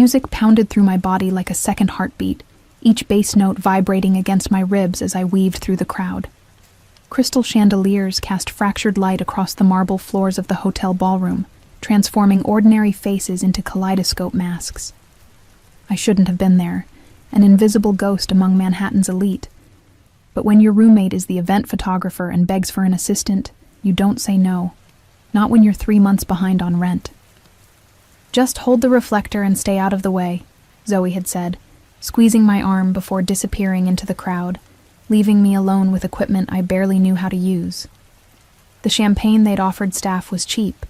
music pounded through my body like a second heartbeat, each bass note vibrating against my ribs as I weaved through the crowd. Crystal chandeliers cast fractured light across the marble floors of the hotel ballroom, transforming ordinary faces into kaleidoscope masks. I shouldn't have been there, an invisible ghost among Manhattan's elite. But when your roommate is the event photographer and begs for an assistant, you don't say no. Not when you're 3 months behind on rent. "Just hold the reflector and stay out of the way," Zoe had said, squeezing my arm before disappearing into the crowd, leaving me alone with equipment I barely knew how to use. The champagne they'd offered staff was cheap,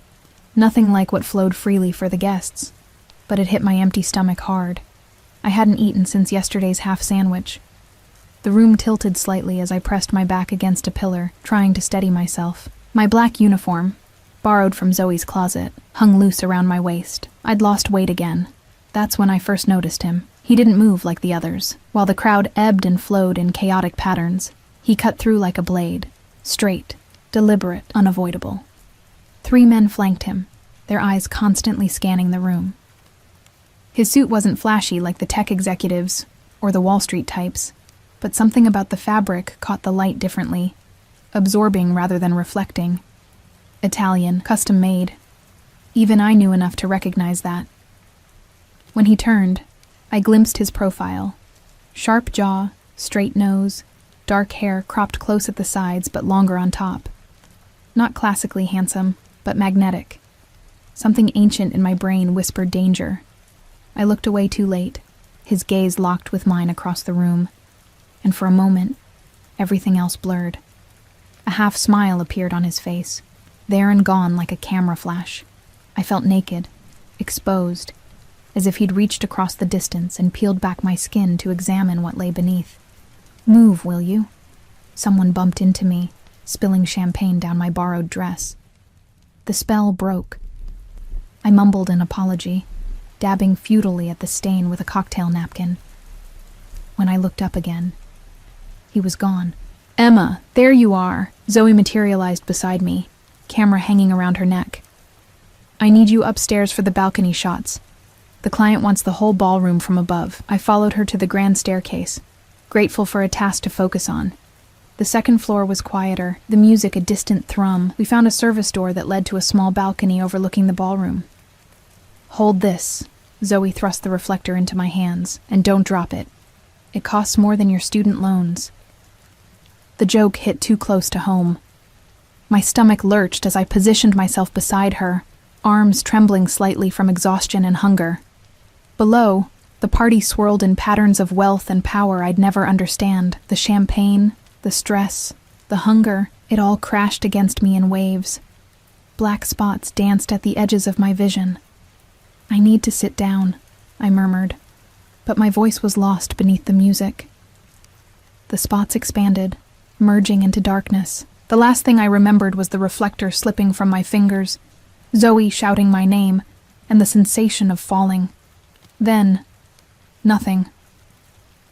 nothing like what flowed freely for the guests, but it hit my empty stomach hard. I hadn't eaten since yesterday's half sandwich. The room tilted slightly as I pressed my back against a pillar, trying to steady myself. My black uniform, borrowed from Zoe's closet, hung loose around my waist. I'd lost weight again. That's when I first noticed him. He didn't move like the others. While the crowd ebbed and flowed in chaotic patterns, he cut through like a blade. Straight, deliberate, unavoidable. 3 men flanked him, their eyes constantly scanning the room. His suit wasn't flashy like the tech executives or the Wall Street types, but something about the fabric caught the light differently, absorbing rather than reflecting. Italian, custom-made. Even I knew enough to recognize that. When he turned, I glimpsed his profile. Sharp jaw, straight nose, dark hair cropped close at the sides but longer on top. Not classically handsome, but magnetic. Something ancient in my brain whispered danger. I looked away too late, his gaze locked with mine across the room, and for a moment, everything else blurred. A half smile appeared on his face, there and gone like a camera flash. I felt naked, exposed, as if he'd reached across the distance and peeled back my skin to examine what lay beneath. "Move, will you?" Someone bumped into me, spilling champagne down my borrowed dress. The spell broke. I mumbled an apology, dabbing futilely at the stain with a cocktail napkin. When I looked up again, he was gone. "Emma, there you are!" Zoe materialized beside me, camera hanging around her neck. "I need you upstairs for the balcony shots. The client wants the whole ballroom from above." I followed her to the grand staircase, grateful for a task to focus on. The second floor was quieter, the music a distant thrum. We found a service door that led to a small balcony overlooking the ballroom. "Hold this." Zoe thrust the reflector into my hands. "And don't drop it. It costs more than your student loans." The joke hit too close to home. My stomach lurched as I positioned myself beside her, arms trembling slightly from exhaustion and hunger. Below, the party swirled in patterns of wealth and power I'd never understand. The champagne, the stress, the hunger, it all crashed against me in waves. Black spots danced at the edges of my vision. "I need to sit down," I murmured, but my voice was lost beneath the music. The spots expanded, merging into darkness. The last thing I remembered was the reflector slipping from my fingers, Zoe shouting my name, and the sensation of falling. Then, nothing.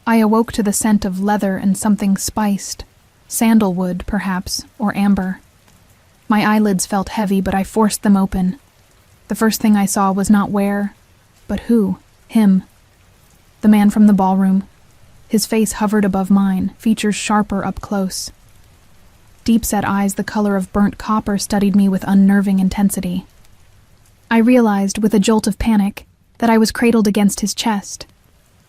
I awoke to the scent of leather and something spiced, sandalwood, perhaps, or amber. My eyelids felt heavy, but I forced them open. The first thing I saw was not where, but who. Him. The man from the ballroom. His face hovered above mine, features sharper up close. Deep-set eyes the color of burnt copper studied me with unnerving intensity. I realized, with a jolt of panic, that I was cradled against his chest,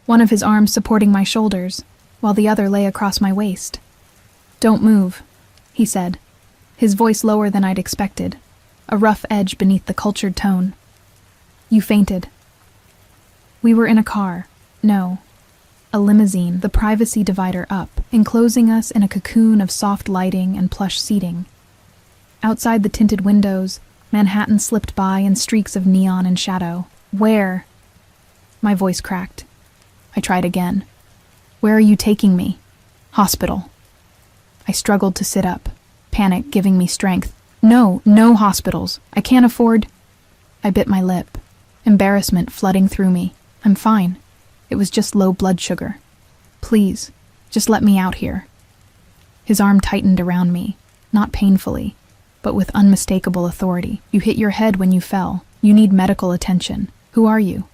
one of his arms supporting my shoulders, while the other lay across my waist. "Don't move," he said, his voice lower than I'd expected, a rough edge beneath the cultured tone. "You fainted." We were in a car. No, a limousine, the privacy divider up, enclosing us in a cocoon of soft lighting and plush seating. Outside the tinted windows, Manhattan slipped by in streaks of neon and shadow. "Where?" My voice cracked. I tried again. "Where are you taking me?" "Hospital." I struggled to sit up, panic giving me strength. "No, no hospitals. I can't afford—" I bit my lip, embarrassment flooding through me. "I'm fine. It was just low blood sugar. Please, just let me out here." His arm tightened around me, not painfully, but with unmistakable authority. "You hit your head when you fell. You need medical attention. Who are you?"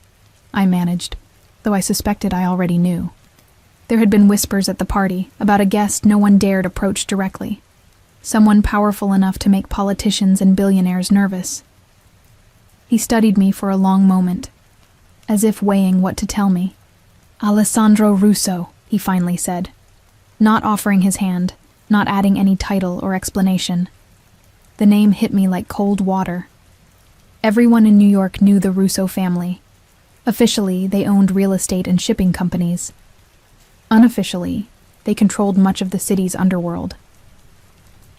I managed, though I suspected I already knew. There had been whispers at the party about a guest no one dared approach directly. Someone powerful enough to make politicians and billionaires nervous. He studied me for a long moment, as if weighing what to tell me. "Alessandro Russo," he finally said, not offering his hand, not adding any title or explanation. The name hit me like cold water. Everyone in New York knew the Russo family. Officially, they owned real estate and shipping companies. Unofficially, they controlled much of the city's underworld.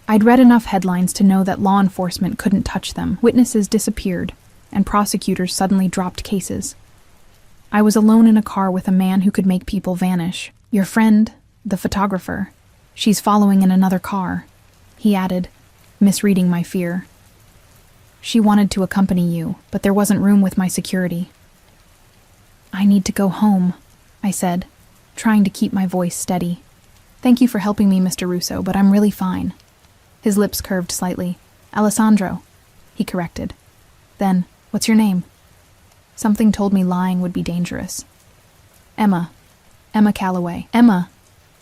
I'd read enough headlines to know that law enforcement couldn't touch them. Witnesses disappeared, and prosecutors suddenly dropped cases. I was alone in a car with a man who could make people vanish. "Your friend, the photographer, she's following in another car," he added, misreading my fear. "She wanted to accompany you, but there wasn't room with my security." "I need to go home," I said, trying to keep my voice steady. "Thank you for helping me, Mr. Russo, but I'm really fine." His lips curved slightly. "Alessandro," he corrected. Then, "What's your name?" Something told me lying would be dangerous. "Emma. Emma Calloway." "Emma,"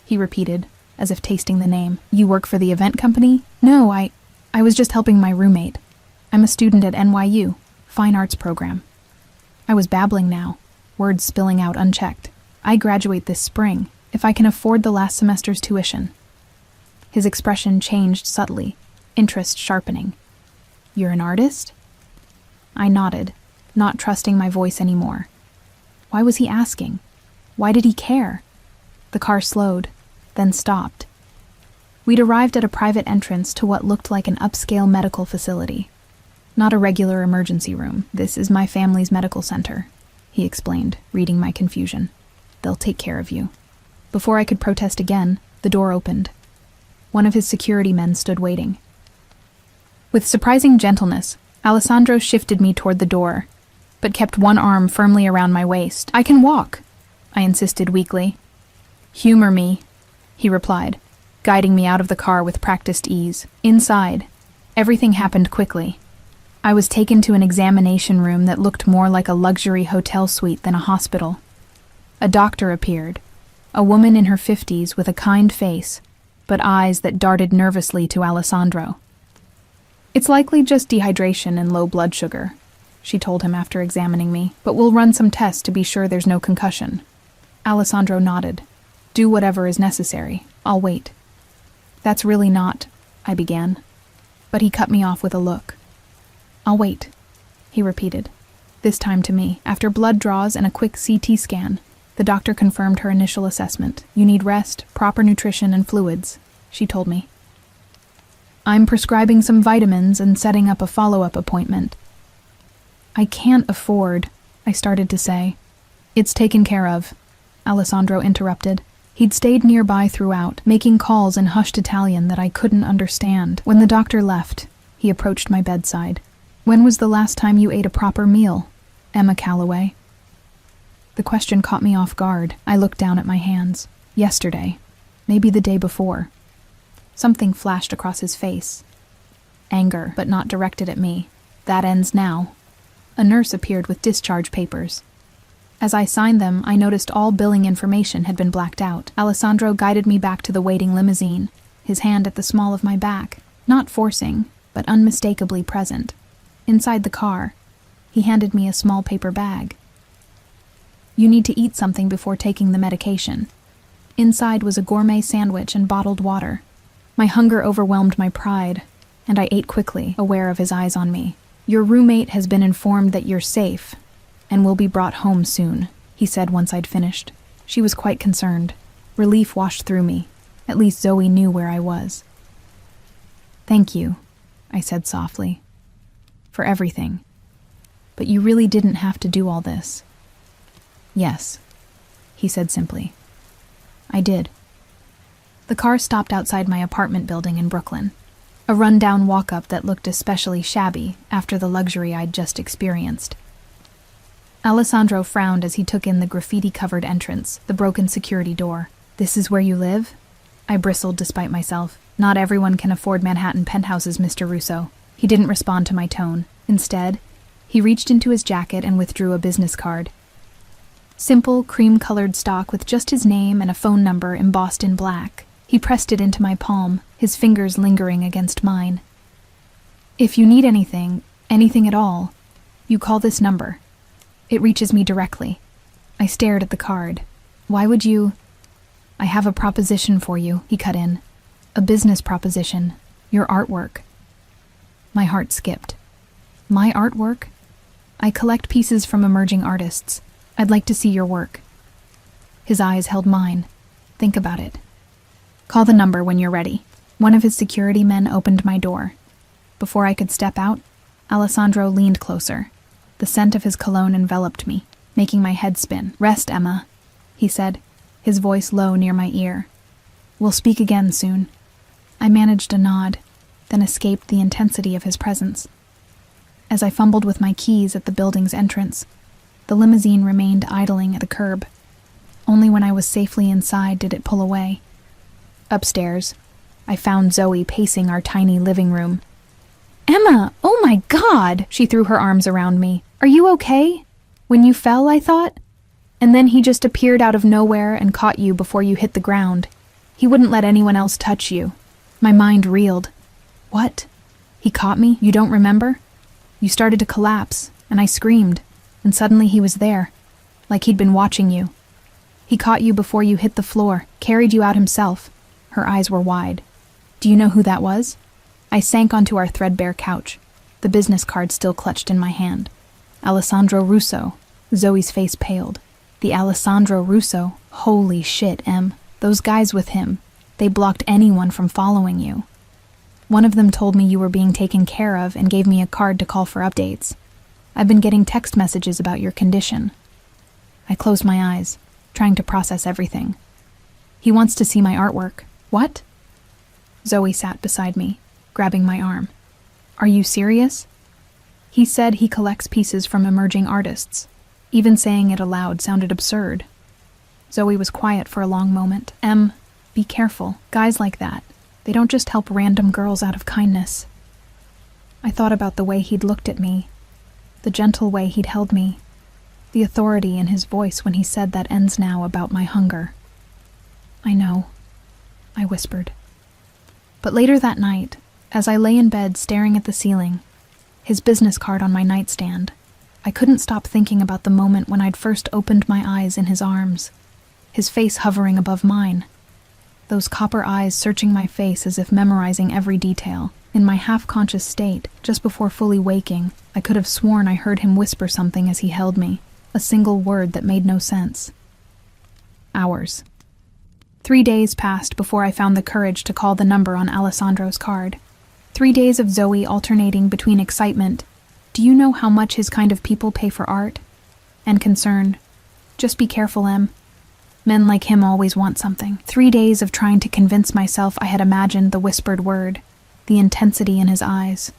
he repeated, as if tasting the name. "You work for the event company?" "No, I was just helping my roommate. I'm a student at NYU, Fine Arts program." I was babbling now, words spilling out unchecked. "I graduate this spring, if I can afford the last semester's tuition." His expression changed subtly, interest sharpening. "You're an artist?" I nodded, not trusting my voice anymore. Why was he asking? Why did he care? The car slowed, then stopped. We'd arrived at a private entrance to what looked like an upscale medical facility. "Not a regular emergency room. This is my family's medical center," he explained, reading my confusion. "They'll take care of you." Before I could protest again, the door opened. One of his security men stood waiting. With surprising gentleness, Alessandro shifted me toward the door, but kept one arm firmly around my waist. "I can walk," I insisted weakly. "Humor me," he replied, guiding me out of the car with practiced ease. Inside, everything happened quickly. I was taken to an examination room that looked more like a luxury hotel suite than a hospital. A doctor appeared, a woman in her 50s with a kind face, but eyes that darted nervously to Alessandro. "It's likely just dehydration and low blood sugar," she told him after examining me, "but we'll run some tests to be sure there's no concussion." Alessandro nodded. "Do whatever is necessary. I'll wait." "That's really not," I began, but he cut me off with a look. "I'll wait," he repeated, this time to me. After blood draws and a quick CT scan, the doctor confirmed her initial assessment. "You need rest, proper nutrition, and fluids," she told me. "I'm prescribing some vitamins and setting up a follow-up appointment." "I can't afford," I started to say. "It's taken care of," Alessandro interrupted. He'd stayed nearby throughout, making calls in hushed Italian that I couldn't understand. When the doctor left, he approached my bedside. "When was the last time you ate a proper meal, Emma Calloway?" The question caught me off guard. I looked down at my hands. "Yesterday. Maybe the day before." Something flashed across his face. Anger, but not directed at me. "That ends now." A nurse appeared with discharge papers. As I signed them, I noticed all billing information had been blacked out. Alessandro guided me back to the waiting limousine, his hand at the small of my back, not forcing, but unmistakably present. Inside the car, he handed me a small paper bag. "You need to eat something before taking the medication." Inside was a gourmet sandwich and bottled water. My hunger overwhelmed my pride, and I ate quickly, aware of his eyes on me. "Your roommate has been informed that you're safe, and will be brought home soon," he said once I'd finished. She was quite concerned. Relief washed through me. At least Zoe knew where I was. "Thank you," I said softly, "for everything. But you really didn't have to do all this." "Yes," he said simply. "I did." The car stopped outside my apartment building in Brooklyn, a run-down walk-up that looked especially shabby after the luxury I'd just experienced. Alessandro frowned as he took in the graffiti-covered entrance, the broken security door. "This is where you live?" I bristled despite myself. "Not everyone can afford Manhattan penthouses, Mr. Russo." He didn't respond to my tone. Instead, he reached into his jacket and withdrew a business card. Simple, cream-colored stock with just his name and a phone number embossed in black. He pressed it into my palm, his fingers lingering against mine. If you need anything at all, you call this number. It reaches me directly. I stared at the card. Why would you? I have a proposition for you, he cut in. A business proposition. Your artwork. My heart skipped. My artwork? I collect pieces from emerging artists. I'd like to see your work. His eyes held mine. Think about it. Call the number when you're ready. One of his security men opened my door. Before I could step out, Alessandro leaned closer. The scent of his cologne enveloped me, making my head spin. Rest, Emma, he said, his voice low near my ear. We'll speak again soon. I managed a nod, then escaped the intensity of his presence. As I fumbled with my keys at the building's entrance, the limousine remained idling at the curb. Only when I was safely inside did it pull away. Upstairs, I found Zoe pacing our tiny living room. Emma, oh my God! She threw her arms around me. Are you okay? When you fell, I thought? And then he just appeared out of nowhere and caught you before you hit the ground. He wouldn't let anyone else touch you. My mind reeled. What? He caught me? You don't remember? You started to collapse, and I screamed, and suddenly he was there, like he'd been watching you. He caught you before you hit the floor, carried you out himself. Her eyes were wide. Do you know who that was? I sank onto our threadbare couch, the business card still clutched in my hand. Alessandro Russo. Zoe's face paled. The Alessandro Russo? Holy shit, Em. Those guys with him. They blocked anyone from following you. One of them told me you were being taken care of and gave me a card to call for updates. I've been getting text messages about your condition. I closed my eyes, trying to process everything. He wants to see my artwork. What? Zoe sat beside me, grabbing my arm. Are you serious? He said he collects pieces from emerging artists. Even saying it aloud sounded absurd. Zoe was quiet for a long moment. Em, be careful. Guys like that, they don't just help random girls out of kindness. I thought about the way he'd looked at me, the gentle way he'd held me, the authority in his voice when he said that ends now about my hunger. I know, I whispered. But later that night, as I lay in bed staring at the ceiling, his business card on my nightstand, I couldn't stop thinking about the moment when I'd first opened my eyes in his arms, his face hovering above mine. Those copper eyes searching my face as if memorizing every detail. In my half-conscious state, just before fully waking, I could have sworn I heard him whisper something as he held me, a single word that made no sense. Hours. 3 days passed before I found the courage to call the number on Alessandro's card. 3 days of Zoe alternating between excitement, do you know how much his kind of people pay for art? And concern, just be careful, Em. Men like him always want something. 3 days of trying to convince myself I had imagined the whispered word, the intensity in his eyes.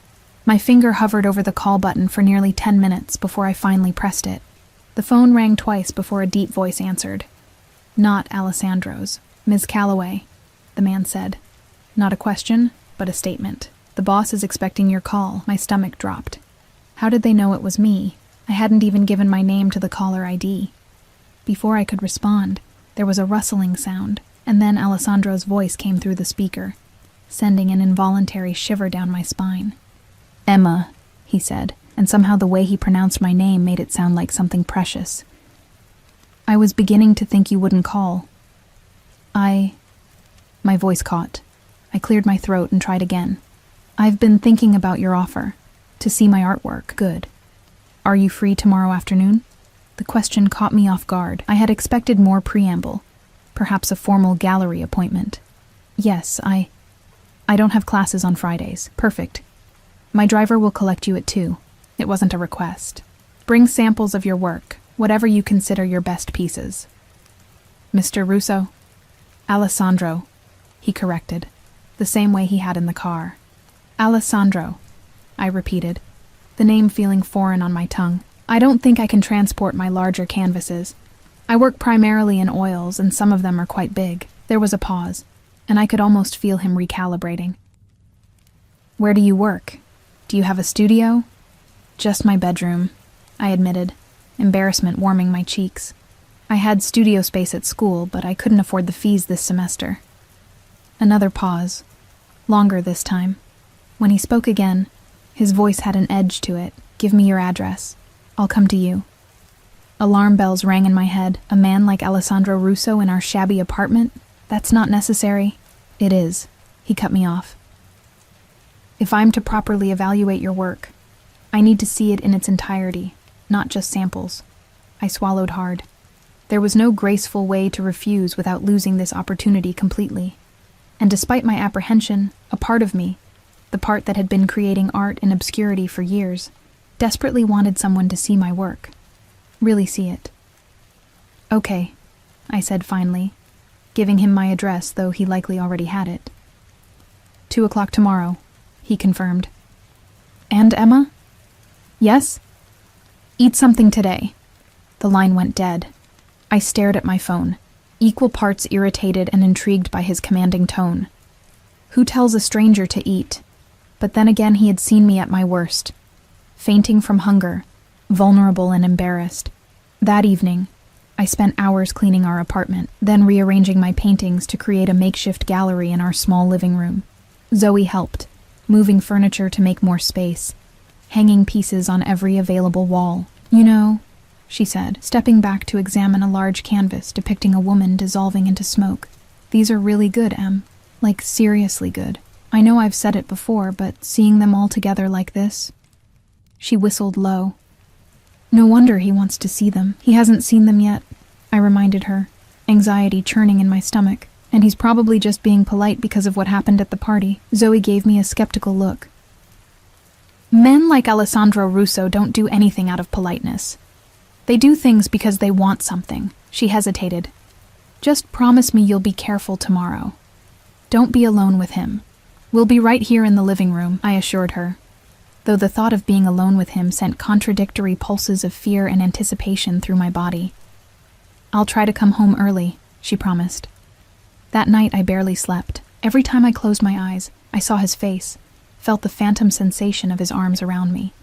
My finger hovered over the call button for nearly 10 minutes before I finally pressed it. The phone rang twice before a deep voice answered. Not Alessandro's. Ms. Calloway, the man said. Not a question, but a statement. The boss is expecting your call. My stomach dropped. How did they know it was me? I hadn't even given my name to the caller ID. Before I could respond, there was a rustling sound, and then Alessandro's voice came through the speaker, sending an involuntary shiver down my spine. Emma, he said, and somehow the way he pronounced my name made it sound like something precious. I was beginning to think you wouldn't call. My voice caught. I cleared my throat and tried again. I've been thinking about your offer. To see my artwork. Good. Are you free tomorrow afternoon? The question caught me off guard. I had expected more preamble. Perhaps a formal gallery appointment. Yes, I don't have classes on Fridays. Perfect. My driver will collect you at 2. It wasn't a request. Bring samples of your work, whatever you consider your best pieces. Mr. Russo? Alessandro, he corrected, the same way he had in the car. Alessandro, I repeated, the name feeling foreign on my tongue. I don't think I can transport my larger canvases. I work primarily in oils, and some of them are quite big. There was a pause, and I could almost feel him recalibrating. Where do you work? Do you have a studio? Just my bedroom, I admitted, embarrassment warming my cheeks. I had studio space at school, but I couldn't afford the fees this semester. Another pause. Longer this time. When he spoke again, his voice had an edge to it. Give me your address. I'll come to you. Alarm bells rang in my head. A man like Alessandro Russo in our shabby apartment? That's not necessary. It is. He cut me off. If I'm to properly evaluate your work, I need to see it in its entirety, not just samples. I swallowed hard. There was no graceful way to refuse without losing this opportunity completely. And despite my apprehension, a part of me, the part that had been creating art in obscurity for years, desperately wanted someone to see my work. Really see it. Okay, I said finally, giving him my address, though he likely already had it. 2:00 tomorrow, he confirmed. And Emma? Yes? Eat something today. The line went dead. I stared at my phone, equal parts irritated and intrigued by his commanding tone. Who tells a stranger to eat? But then again, he had seen me at my worst, fainting from hunger, vulnerable and embarrassed. That evening, I spent hours cleaning our apartment, then rearranging my paintings to create a makeshift gallery in our small living room. Zoe helped, moving furniture to make more space, hanging pieces on every available wall. You know, she said, stepping back to examine a large canvas depicting a woman dissolving into smoke. These are really good, Em. Like, seriously good. I know I've said it before, but seeing them all together like this... She whistled low. No wonder he wants to see them. He hasn't seen them yet, I reminded her, anxiety churning in my stomach. And he's probably just being polite because of what happened at the party. Zoe gave me a skeptical look. Men like Alessandro Russo don't do anything out of politeness. They do things because they want something. She hesitated. Just promise me you'll be careful tomorrow. Don't be alone with him. We'll be right here in the living room, I assured her, though the thought of being alone with him sent contradictory pulses of fear and anticipation through my body. I'll try to come home early, she promised. That night I barely slept. Every time I closed my eyes, I saw his face, felt the phantom sensation of his arms around me.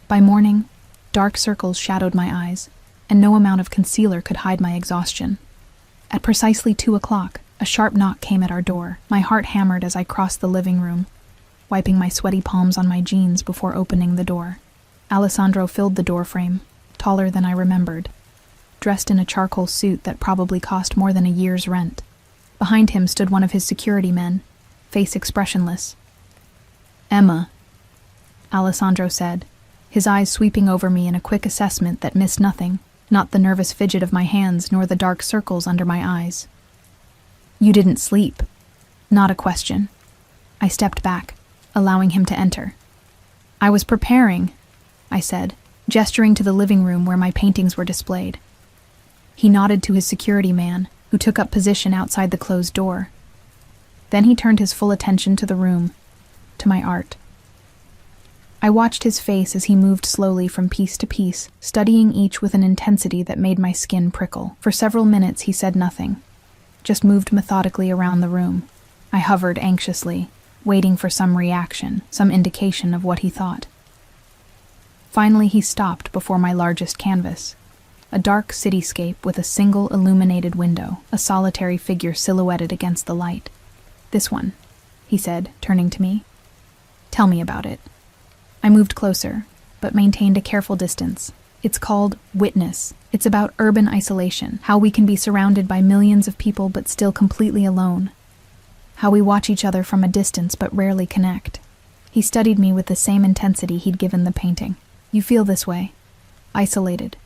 By morning, dark circles shadowed my eyes, and no amount of concealer could hide my exhaustion. At precisely 2:00, a sharp knock came at our door. My heart hammered as I crossed the living room, wiping my sweaty palms on my jeans before opening the door. Alessandro filled the doorframe, taller than I remembered, dressed in a charcoal suit that probably cost more than a year's rent. Behind him stood one of his security men, face expressionless. Emma, Alessandro said, his eyes sweeping over me in a quick assessment that missed nothing, not the nervous fidget of my hands nor the dark circles under my eyes. You didn't sleep. Not a question. I stepped back, allowing him to enter. I was preparing, I said, gesturing to the living room where my paintings were displayed. He nodded to his security man, who took up position outside the closed door. Then he turned his full attention to the room, to my art. I watched his face as he moved slowly from piece to piece, studying each with an intensity that made my skin prickle. For several minutes he said nothing, just moved methodically around the room. I hovered anxiously, waiting for some reaction, some indication of what he thought. Finally he stopped before my largest canvas, a dark cityscape with a single illuminated window, a solitary figure silhouetted against the light. This one, he said, turning to me. Tell me about it. I moved closer, but maintained a careful distance. It's called Witness. It's about urban isolation, how we can be surrounded by millions of people but still completely alone. How we watch each other from a distance but rarely connect. He studied me with the same intensity he'd given the painting. You feel this way? Isolated.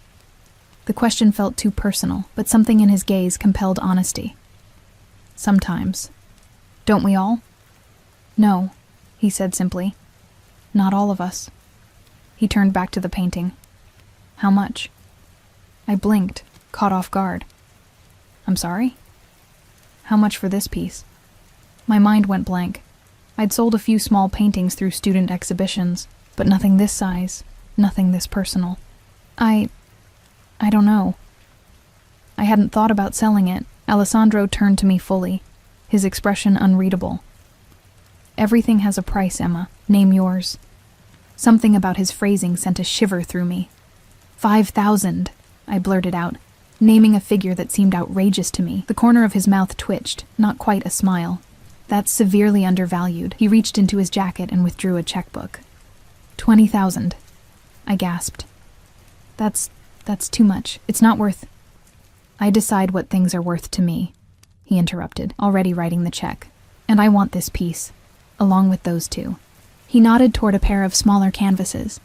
The question felt too personal, but something in his gaze compelled honesty. Sometimes. Don't we all? No, he said simply. Not all of us. He turned back to the painting. How much? I blinked, caught off guard. I'm sorry? How much for this piece? My mind went blank. I'd sold a few small paintings through student exhibitions, but nothing this size, nothing this personal. I don't know. I hadn't thought about selling it. Alessandro turned to me fully, his expression unreadable. Everything has a price, Emma. Name yours. Something about his phrasing sent a shiver through me. 5,000, I blurted out, naming a figure that seemed outrageous to me. The corner of his mouth twitched, not quite a smile. That's severely undervalued. He reached into his jacket and withdrew a checkbook. 20,000. I gasped. That's too much. It's not worth... I decide what things are worth to me, he interrupted, already writing the check. And I want this piece, along with those two. He nodded toward a pair of smaller canvases.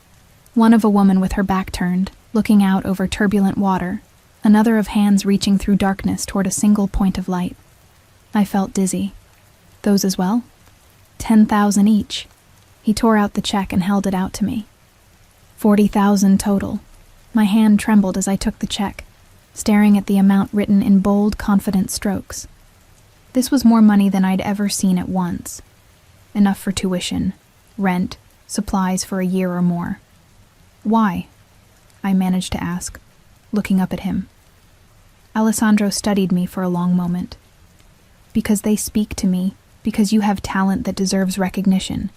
One of a woman with her back turned, looking out over turbulent water, another of hands reaching through darkness toward a single point of light. I felt dizzy. Those as well? 10,000 each. He tore out the check and held it out to me. 40,000 total. My hand trembled as I took the check, staring at the amount written in bold, confident strokes. This was more money than I'd ever seen at once. Enough for tuition, rent, supplies for a year or more. Why? I managed to ask, looking up at him. Alessandro studied me for a long moment. Because they speak to me, because you have talent that deserves recognition,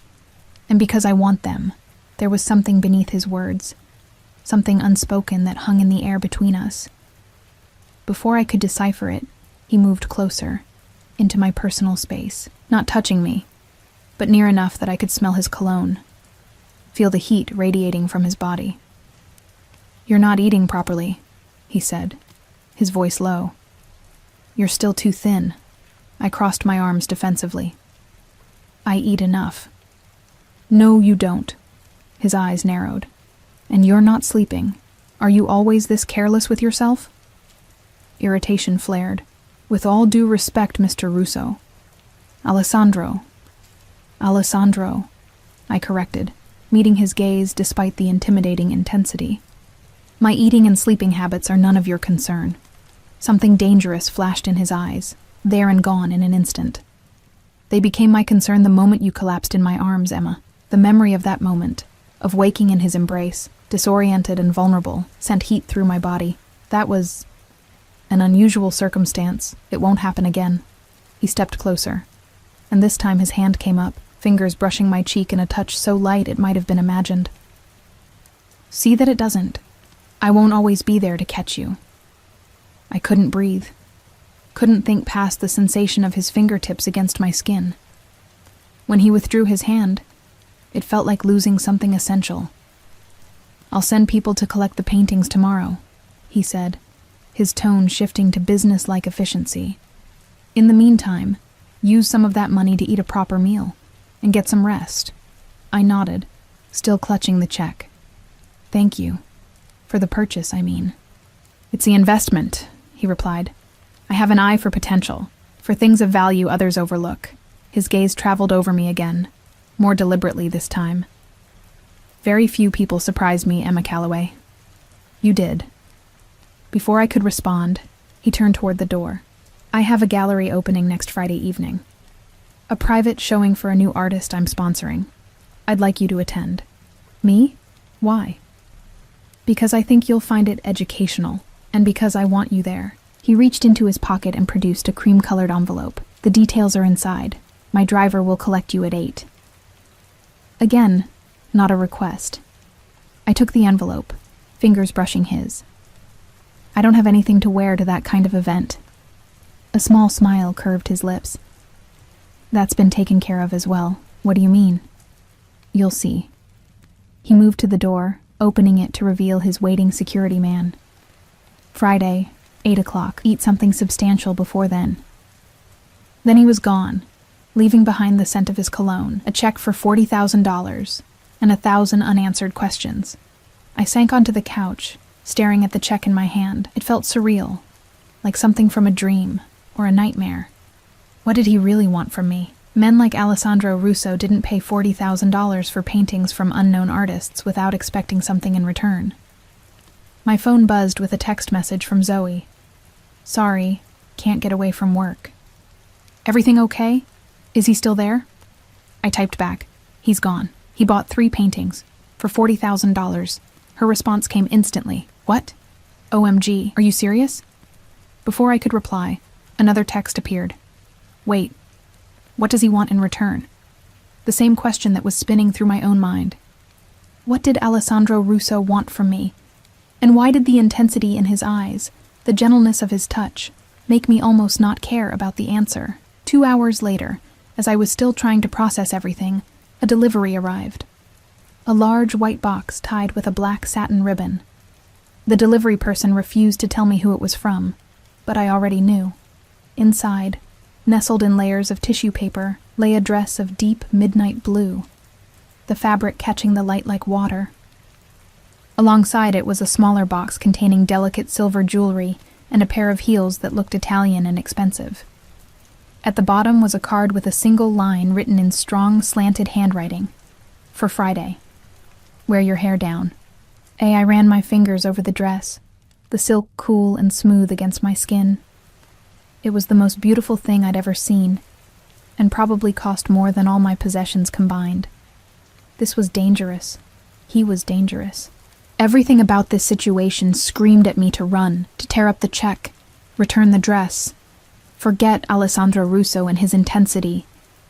and because I want them. There was something beneath his words, something unspoken that hung in the air between us. Before I could decipher it, he moved closer, into my personal space, not touching me, but near enough that I could smell his cologne, feel the heat radiating from his body. "You're not eating properly," he said, his voice low. "You're still too thin." I crossed my arms defensively. "I eat enough." "No, you don't." His eyes narrowed. "And you're not sleeping. Are you always this careless with yourself?" Irritation flared. "With all due respect, Mr. Russo." Alessandro, I corrected, meeting his gaze despite the intimidating intensity. "My eating and sleeping habits are none of your concern." Something dangerous flashed in his eyes, there and gone in an instant. "They became my concern the moment you collapsed in my arms, Emma. The memory of that moment, of waking in his embrace, disoriented and vulnerable, sent heat through my body. That was an unusual circumstance. It won't happen again." He stepped closer, and this time his hand came up, fingers brushing my cheek in a touch so light it might have been imagined. "See that it doesn't. I won't always be there to catch you." I couldn't breathe. Couldn't think past the sensation of his fingertips against my skin. When he withdrew his hand, it felt like losing something essential. "I'll send people to collect the paintings tomorrow," he said, his tone shifting to business-like efficiency. "In the meantime, use some of that money to eat a proper meal and get some rest." I nodded, still clutching the check. "Thank you. For the purchase, I mean." "It's the investment," he replied. "I have an eye for potential, for things of value others overlook." His gaze traveled over me again, more deliberately this time. "Very few people surprised me, Emma Calloway." "You did." Before I could respond, he turned toward the door. "I have a gallery opening next Friday evening. A private showing for a new artist I'm sponsoring. I'd like you to attend." "Me? Why?" "Because I think you'll find it educational, and because I want you there." He reached into his pocket and produced a cream-colored envelope. "The details are inside. My driver will collect you at 8. Again, not a request. I took the envelope, fingers brushing his. "I don't have anything to wear to that kind of event." A small smile curved his lips. "That's been taken care of as well. What do you mean?" "You'll see." He moved to the door, opening it to reveal his waiting security man. "Friday, 8 o'clock. Eat something substantial before then." Then he was gone, leaving behind the scent of his cologne, a check for $40,000, and 1,000 unanswered questions. I sank onto the couch, staring at the check in my hand. It felt surreal, like something from a dream or a nightmare. What did he really want from me? Men like Alessandro Russo didn't pay $40,000 for paintings from unknown artists without expecting something in return. My phone buzzed with a text message from Zoe. "Sorry, can't get away from work." "Everything okay? Is he still there?" I typed back. "He's gone. He bought 3 paintings for $40,000. Her response came instantly. "What? OMG, are you serious?" Before I could reply, another text appeared. "Wait, what does he want in return?" The same question that was spinning through my own mind. What did Alessandro Russo want from me? And why did the intensity in his eyes, the gentleness of his touch, make me almost not care about the answer. 2 hours later, as I was still trying to process everything, a delivery arrived. A large white box tied with a black satin ribbon. The delivery person refused to tell me who it was from, but I already knew. Inside, nestled in layers of tissue paper, lay a dress of deep midnight blue, the fabric catching the light like water. Alongside it was a smaller box containing delicate silver jewelry and a pair of heels that looked Italian and expensive. At the bottom was a card with a single line written in strong, slanted handwriting. For Friday. Wear your hair down. I ran my fingers over the dress, the silk cool and smooth against my skin. It was the most beautiful thing I'd ever seen, and probably cost more than all my possessions combined. This was dangerous. He was dangerous. Everything about this situation screamed at me to run, to tear up the check, return the dress, forget Alessandro Russo and his intensity,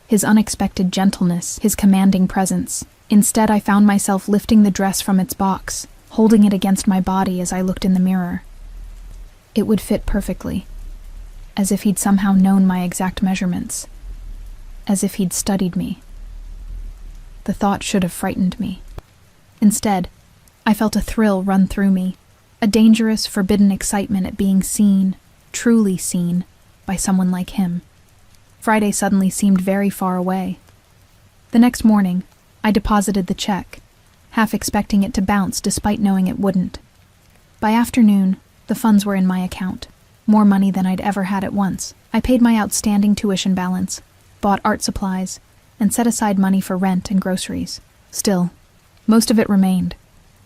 his unexpected gentleness, his commanding presence. Instead, I found myself lifting the dress from its box, holding it against my body as I looked in the mirror. It would fit perfectly, as if he'd somehow known my exact measurements, as if he'd studied me. The thought should have frightened me. Instead, I felt a thrill run through me, a dangerous, forbidden excitement at being seen, truly seen, by someone like him. Friday suddenly seemed very far away. The next morning, I deposited the check, half expecting it to bounce despite knowing it wouldn't. By afternoon, the funds were in my account, more money than I'd ever had at once. I paid my outstanding tuition balance, bought art supplies, and set aside money for rent and groceries. Still, most of it remained,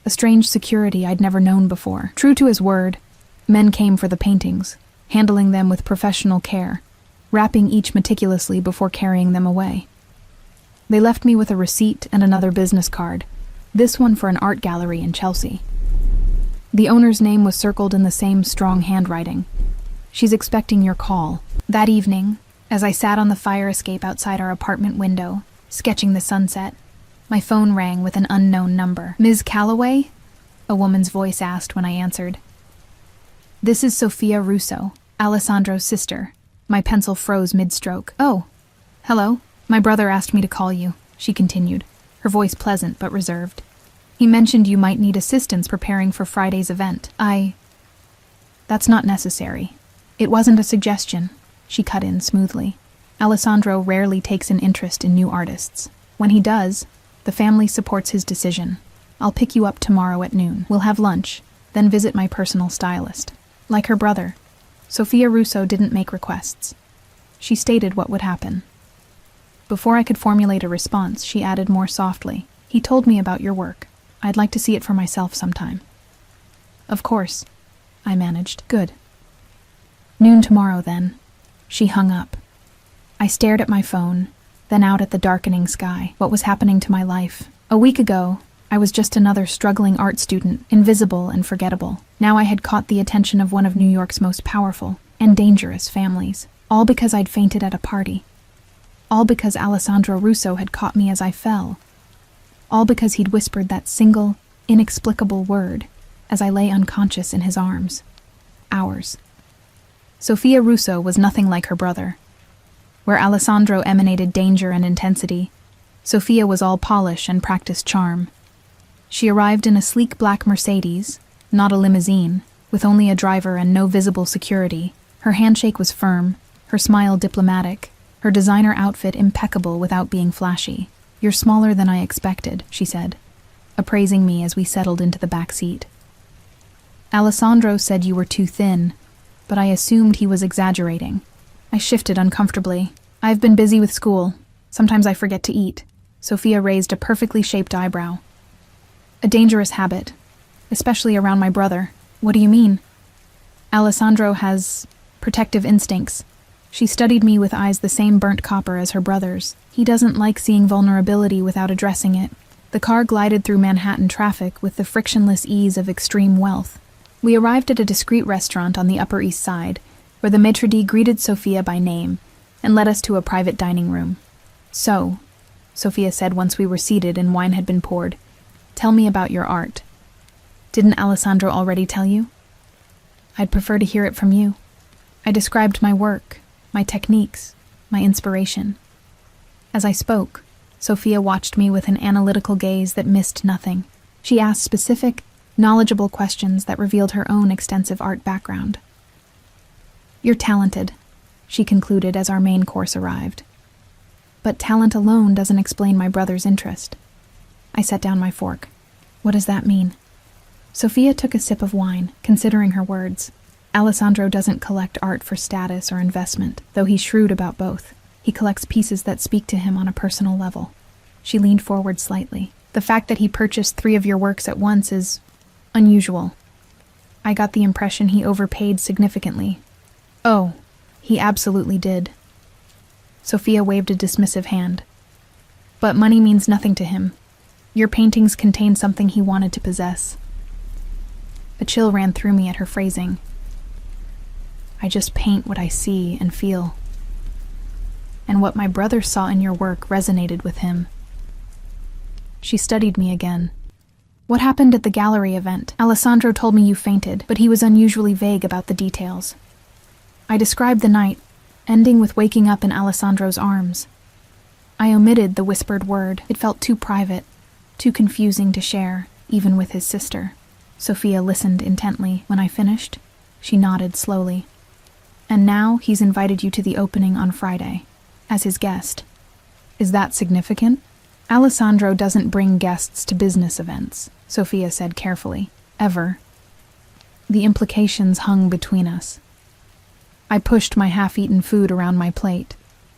a strange security I'd never known before. True to his word, men came for the paintings, handling them with professional care, wrapping each meticulously before carrying them away. They left me with a receipt and another business card, this one for an art gallery in Chelsea. The owner's name was circled in the same strong handwriting. She's expecting your call. That evening, as I sat on the fire escape outside our apartment window, sketching the sunset, my phone rang with an unknown number. "Ms. Calloway?" a woman's voice asked when I answered. "This is Sofia Russo, Alessandro's sister." My pencil froze mid-stroke. "Oh, hello. My brother asked me to call you," she continued, her voice pleasant but reserved. "He mentioned you might need assistance preparing for Friday's event. That's not necessary. It wasn't a suggestion," she cut in smoothly. "Alessandro rarely takes an interest in new artists. When he does, the family supports his decision. I'll pick you up tomorrow at noon. We'll have lunch, then visit my personal stylist." Like her brother, Sofia Russo didn't make requests. She stated what would happen. Before I could formulate a response, she added more softly, "He told me about your work. I'd like to see it for myself sometime." "Of course," I managed. "Good. Noon tomorrow, then." She hung up. I stared at my phone, then out at the darkening sky. What was happening to my life? A week ago, I was just another struggling art student, invisible and forgettable. Now I had caught the attention of one of New York's most powerful and dangerous families, all because I'd fainted at a party. All because Alessandro Russo had caught me as I fell. All because he'd whispered that single, inexplicable word as I lay unconscious in his arms. Ours. Sofia Russo was nothing like her brother. Where Alessandro emanated danger and intensity, Sofia was all polish and practiced charm. She arrived in a sleek black Mercedes, not a limousine, with only a driver and no visible security. Her handshake was firm, her smile diplomatic, her designer outfit impeccable without being flashy. "You're smaller than I expected," she said, appraising me as we settled into the back seat. "Alessandro said you were too thin, but I assumed he was exaggerating." I shifted uncomfortably. "I've been busy with school. Sometimes I forget to eat." Sofia raised a perfectly shaped eyebrow. "A dangerous habit, especially around my brother." "What do you mean?" "Alessandro has protective instincts." She studied me with eyes the same burnt copper as her brother's. "He doesn't like seeing vulnerability without addressing it." The car glided through Manhattan traffic with the frictionless ease of extreme wealth. We arrived at a discreet restaurant on the Upper East Side, where the maitre d' greeted Sofia by name and led us to a private dining room. "So," Sofia said once we were seated and wine had been poured, "tell me about your art." "Didn't Alessandro already tell you?" I'd prefer to hear it from you. I described my work, my techniques, my inspiration. As I spoke, Sophia watched me with an analytical gaze that missed nothing. She asked specific, knowledgeable questions that revealed her own extensive art background. "You're talented," she concluded as our main course arrived. "But talent alone doesn't explain my brother's interest." I set down my fork. "What does that mean?" Sophia took a sip of wine, considering her words. "Alessandro doesn't collect art for status or investment, though he's shrewd about both. He collects pieces that speak to him on a personal level." She leaned forward slightly. "The fact that he purchased 3 of your works at once is unusual. I got the impression he overpaid significantly." "Oh, he absolutely did." Sophia waved a dismissive hand. "But money means nothing to him. Your paintings contain something he wanted to possess." A chill ran through me at her phrasing. "I just paint what I see and feel. And what my brother saw in your work resonated with him." She studied me again. "What happened at the gallery event? Alessandro told me you fainted, but he was unusually vague about the details." I described the night, ending with waking up in Alessandro's arms. I omitted the whispered word. It felt too private, too confusing to share, even with his sister. Sophia listened intently. When I finished, she nodded slowly. "And now he's invited you to the opening on Friday, as his guest. Is that significant?" "Alessandro doesn't bring guests to business events," Sophia said carefully. "Ever." The implications hung between us. I pushed my half-eaten food around my plate,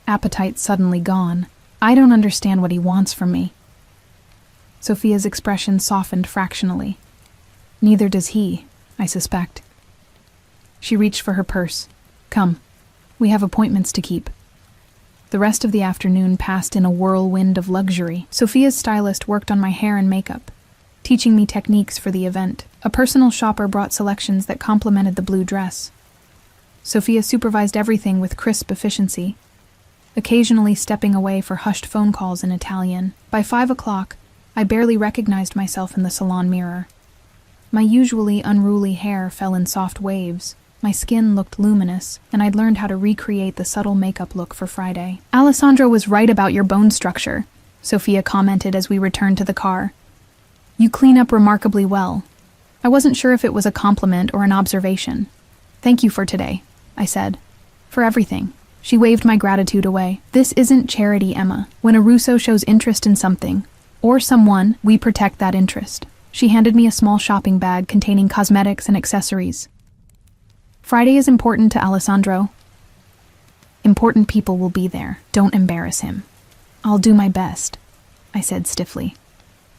appetite suddenly gone. "I don't understand what he wants from me." Sophia's expression softened fractionally. "Neither does he, I suspect." She reached for her purse. "Come, we have appointments to keep." The rest of the afternoon passed in a whirlwind of luxury. Sophia's stylist worked on my hair and makeup, teaching me techniques for the event. A personal shopper brought selections that complemented the blue dress. Sophia supervised everything with crisp efficiency, occasionally stepping away for hushed phone calls in Italian. By 5 o'clock, I barely recognized myself in the salon mirror. My usually unruly hair fell in soft waves. My skin looked luminous, and I'd learned how to recreate the subtle makeup look for Friday. "Alessandro was right about your bone structure," Sophia commented as we returned to the car. "You clean up remarkably well." I wasn't sure if it was a compliment or an observation. "Thank you for today," I said. "For everything." She waved my gratitude away. "This isn't charity, Emma. When a Russo shows interest in something, or someone, we protect that interest." She handed me a small shopping bag containing cosmetics and accessories. "Friday is important to Alessandro. Important people will be there. Don't embarrass him." "I'll do my best," I said stiffly.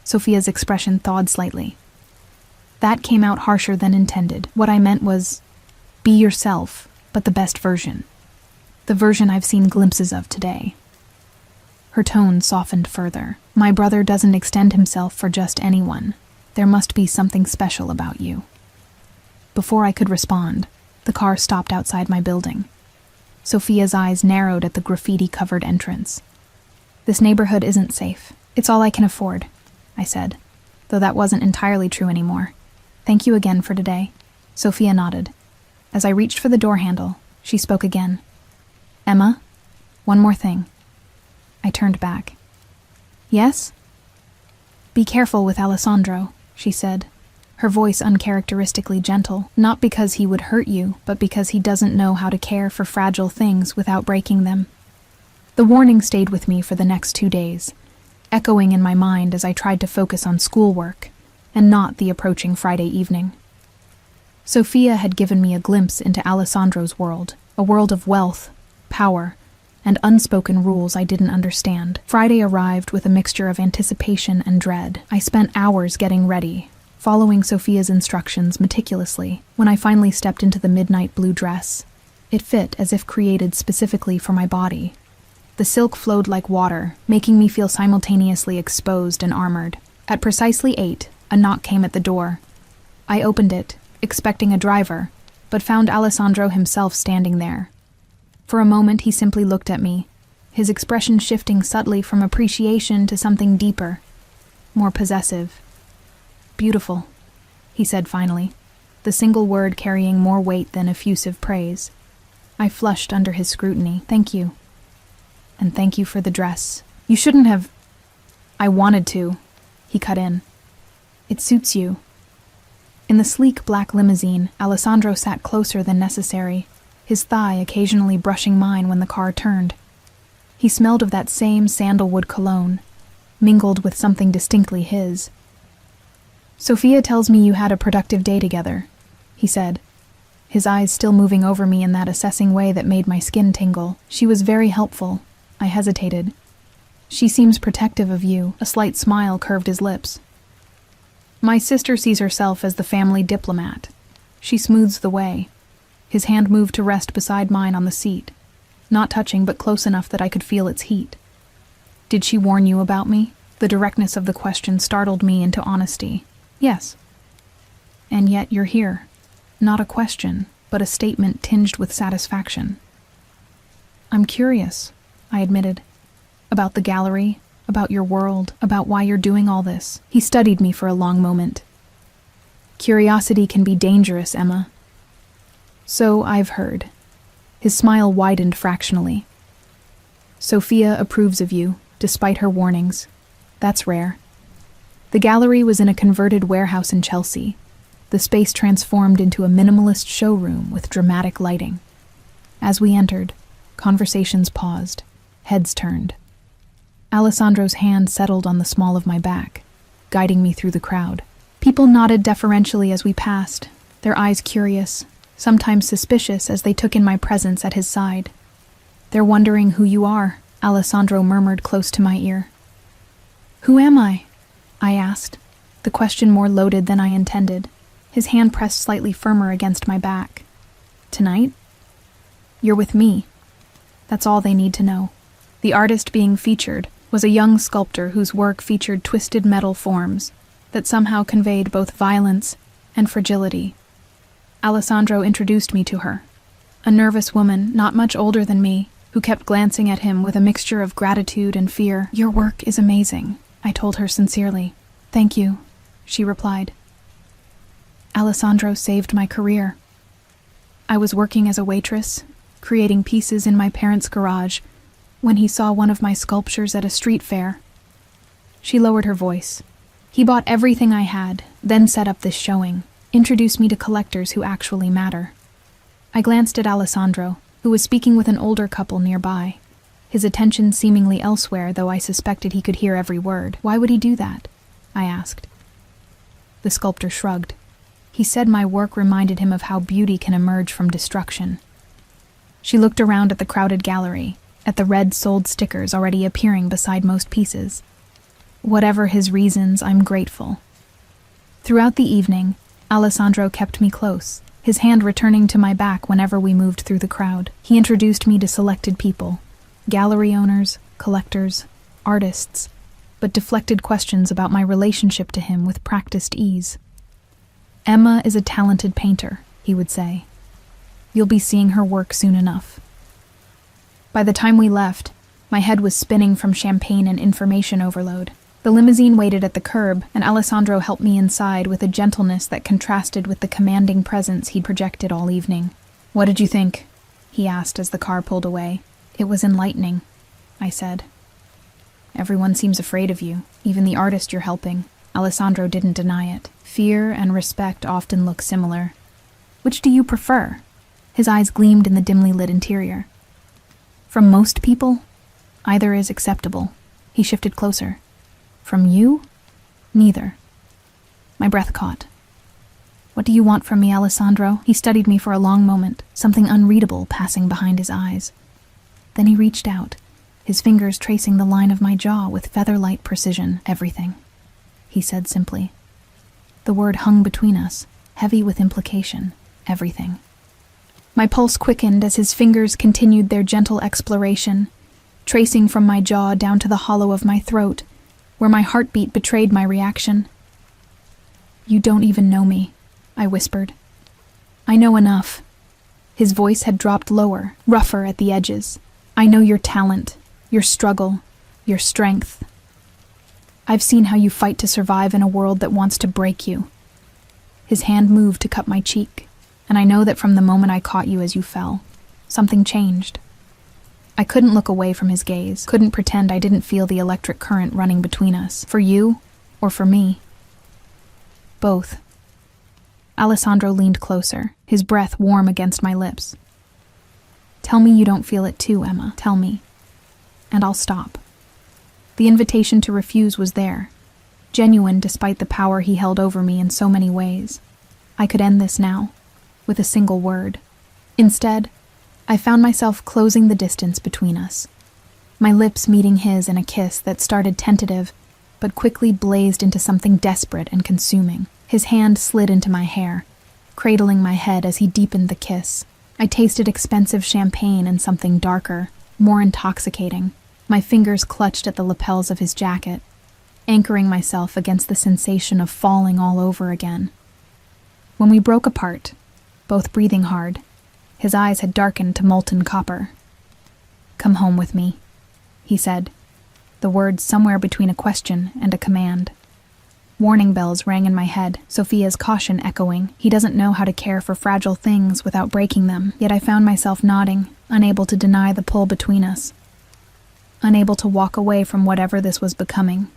Sophia's expression thawed slightly. That came out harsher than intended. What I meant was, be yourself, but the best version. The version I've seen glimpses of today. Her tone softened further. "My brother doesn't extend himself for just anyone. There must be something special about you." Before I could respond, the car stopped outside my building. Sophia's eyes narrowed at the graffiti-covered entrance. "This neighborhood isn't safe. It's all I can afford," I said, though that wasn't entirely true anymore. "Thank you again for today." Sophia nodded. As I reached for the door handle, she spoke again. "Emma, one more thing." I turned back. "Yes?" "Be careful with Alessandro," she said, her voice uncharacteristically gentle, "not because he would hurt you, but because he doesn't know how to care for fragile things without breaking them." The warning stayed with me for the next 2 days, echoing in my mind as I tried to focus on schoolwork and not the approaching Friday evening. Sophia had given me a glimpse into Alessandro's world, a world of wealth, power, and unspoken rules I didn't understand. Friday arrived with a mixture of anticipation and dread. I spent hours getting ready, following Sophia's instructions meticulously. When I finally stepped into the midnight blue dress, it fit as if created specifically for my body. The silk flowed like water, making me feel simultaneously exposed and armored. At precisely 8, a knock came at the door. I opened it, expecting a driver, but found Alessandro himself standing there. For a moment, he simply looked at me, his expression shifting subtly from appreciation to something deeper, more possessive. "Beautiful," he said finally. the single word carrying more weight than effusive praise. I flushed under his scrutiny. "Thank you. And thank you for the dress. You shouldn't have—" "I wanted to," he cut in. "It suits you." In the sleek black limousine, Alessandro sat closer than necessary, his thigh occasionally brushing mine when the car turned. He smelled of that same sandalwood cologne, mingled with something distinctly his. "Sophia tells me you had a productive day together," he said, his eyes still moving over me in that assessing way that made my skin tingle. "She was very helpful." I hesitated. "She seems protective of you." A slight smile curved his lips. "My sister sees herself as the family diplomat. She smooths the way." His hand moved to rest beside mine on the seat, not touching but close enough that I could feel its heat. "Did she warn you about me?" The directness of the question startled me into honesty. "Yes." "And yet you're here. Not a question, but a statement tinged with satisfaction." "I'm curious," I admitted. "About the gallery, about your world, about why you're doing all this." He studied me for a long moment. "Curiosity can be dangerous, Emma." "So I've heard." His smile widened fractionally. "Sophia approves of you, despite her warnings. That's rare." The gallery was in a converted warehouse in Chelsea, the space transformed into a minimalist showroom with dramatic lighting. As we entered, conversations paused, heads turned. Alessandro's hand settled on the small of my back, guiding me through the crowd. People nodded deferentially as we passed, their eyes curious, sometimes suspicious as they took in my presence at his side. "They're wondering who you are," Alessandro murmured close to my ear. "Who am I?" I asked, the question more loaded than I intended. His hand pressed slightly firmer against my back. "Tonight? You're with me. That's all they need to know." The artist being featured was a young sculptor whose work featured twisted metal forms that somehow conveyed both violence and fragility. Alessandro introduced me to her, a nervous woman not much older than me, who kept glancing at him with a mixture of gratitude and fear. "Your work is amazing," I told her sincerely. "Thank you," she replied. "Alessandro saved my career. I was working as a waitress, creating pieces in my parents' garage, when he saw one of my sculptures at a street fair." She lowered her voice. "He bought everything I had, then set up this showing, introduced me to collectors who actually matter." I glanced at Alessandro, who was speaking with an older couple nearby, his attention seemingly elsewhere, though I suspected he could hear every word. "Why would he do that?" I asked. The sculptor shrugged. He said my work reminded him of how beauty can emerge from destruction. She looked around at the crowded gallery, at the red sold stickers already appearing beside most pieces. "Whatever his reasons, I'm grateful." Throughout the evening, Alessandro kept me close, his hand returning to my back whenever we moved through the crowd. He introduced me to selected people, gallery owners, collectors, artists, but deflected questions about my relationship to him with practiced ease. "Emma is a talented painter," he would say. "You'll be seeing her work soon enough." By the time we left, my head was spinning from champagne and information overload. The limousine waited at the curb, and Alessandro helped me inside with a gentleness that contrasted with the commanding presence he'd projected all evening. "What did you think?" he asked as the car pulled away. "It was enlightening," I said. "Everyone seems afraid of you, even the artist you're helping." Alessandro didn't deny it. "Fear and respect often look similar. Which do you prefer?" His eyes gleamed in the dimly lit interior. "From most people, either is acceptable." He shifted closer. "From you? Neither." My breath caught. "What do you want from me, Alessandro?" He studied me for a long moment, something unreadable passing behind his eyes. Then he reached out, his fingers tracing the line of my jaw with feather-light precision. "Everything," he said simply. The word hung between us, heavy with implication. Everything. My pulse quickened as his fingers continued their gentle exploration, tracing from my jaw down to the hollow of my throat, where my heartbeat betrayed my reaction. "You don't even know me," I whispered. "I know enough." His voice had dropped lower, rougher at the edges. "I know your talent, your struggle, your strength. I've seen how you fight to survive in a world that wants to break you." His hand moved to cut my cheek, and I know that from the moment I caught you as you fell, something changed. I couldn't look away from his gaze, couldn't pretend I didn't feel the electric current running between us, for you or for me. Both. Alessandro leaned closer, his breath warm against my lips. Tell me you don't feel it too, Emma. Tell me. And I'll stop. The invitation to refuse was there, genuine despite the power he held over me in so many ways. I could end this now, with a single word. Instead, I found myself closing the distance between us, my lips meeting his in a kiss that started tentative, but quickly blazed into something desperate and consuming. His hand slid into my hair, cradling my head as he deepened the kiss. I tasted expensive champagne and something darker, more intoxicating. My fingers clutched at the lapels of his jacket, anchoring myself against the sensation of falling all over again. When we broke apart, both breathing hard, his eyes had darkened to molten copper. "Come home with me," he said, the words somewhere between a question and a command. Warning bells rang in my head, Sophia's caution echoing. He doesn't know how to care for fragile things without breaking them, yet I found myself nodding, unable to deny the pull between us, unable to walk away from whatever this was becoming.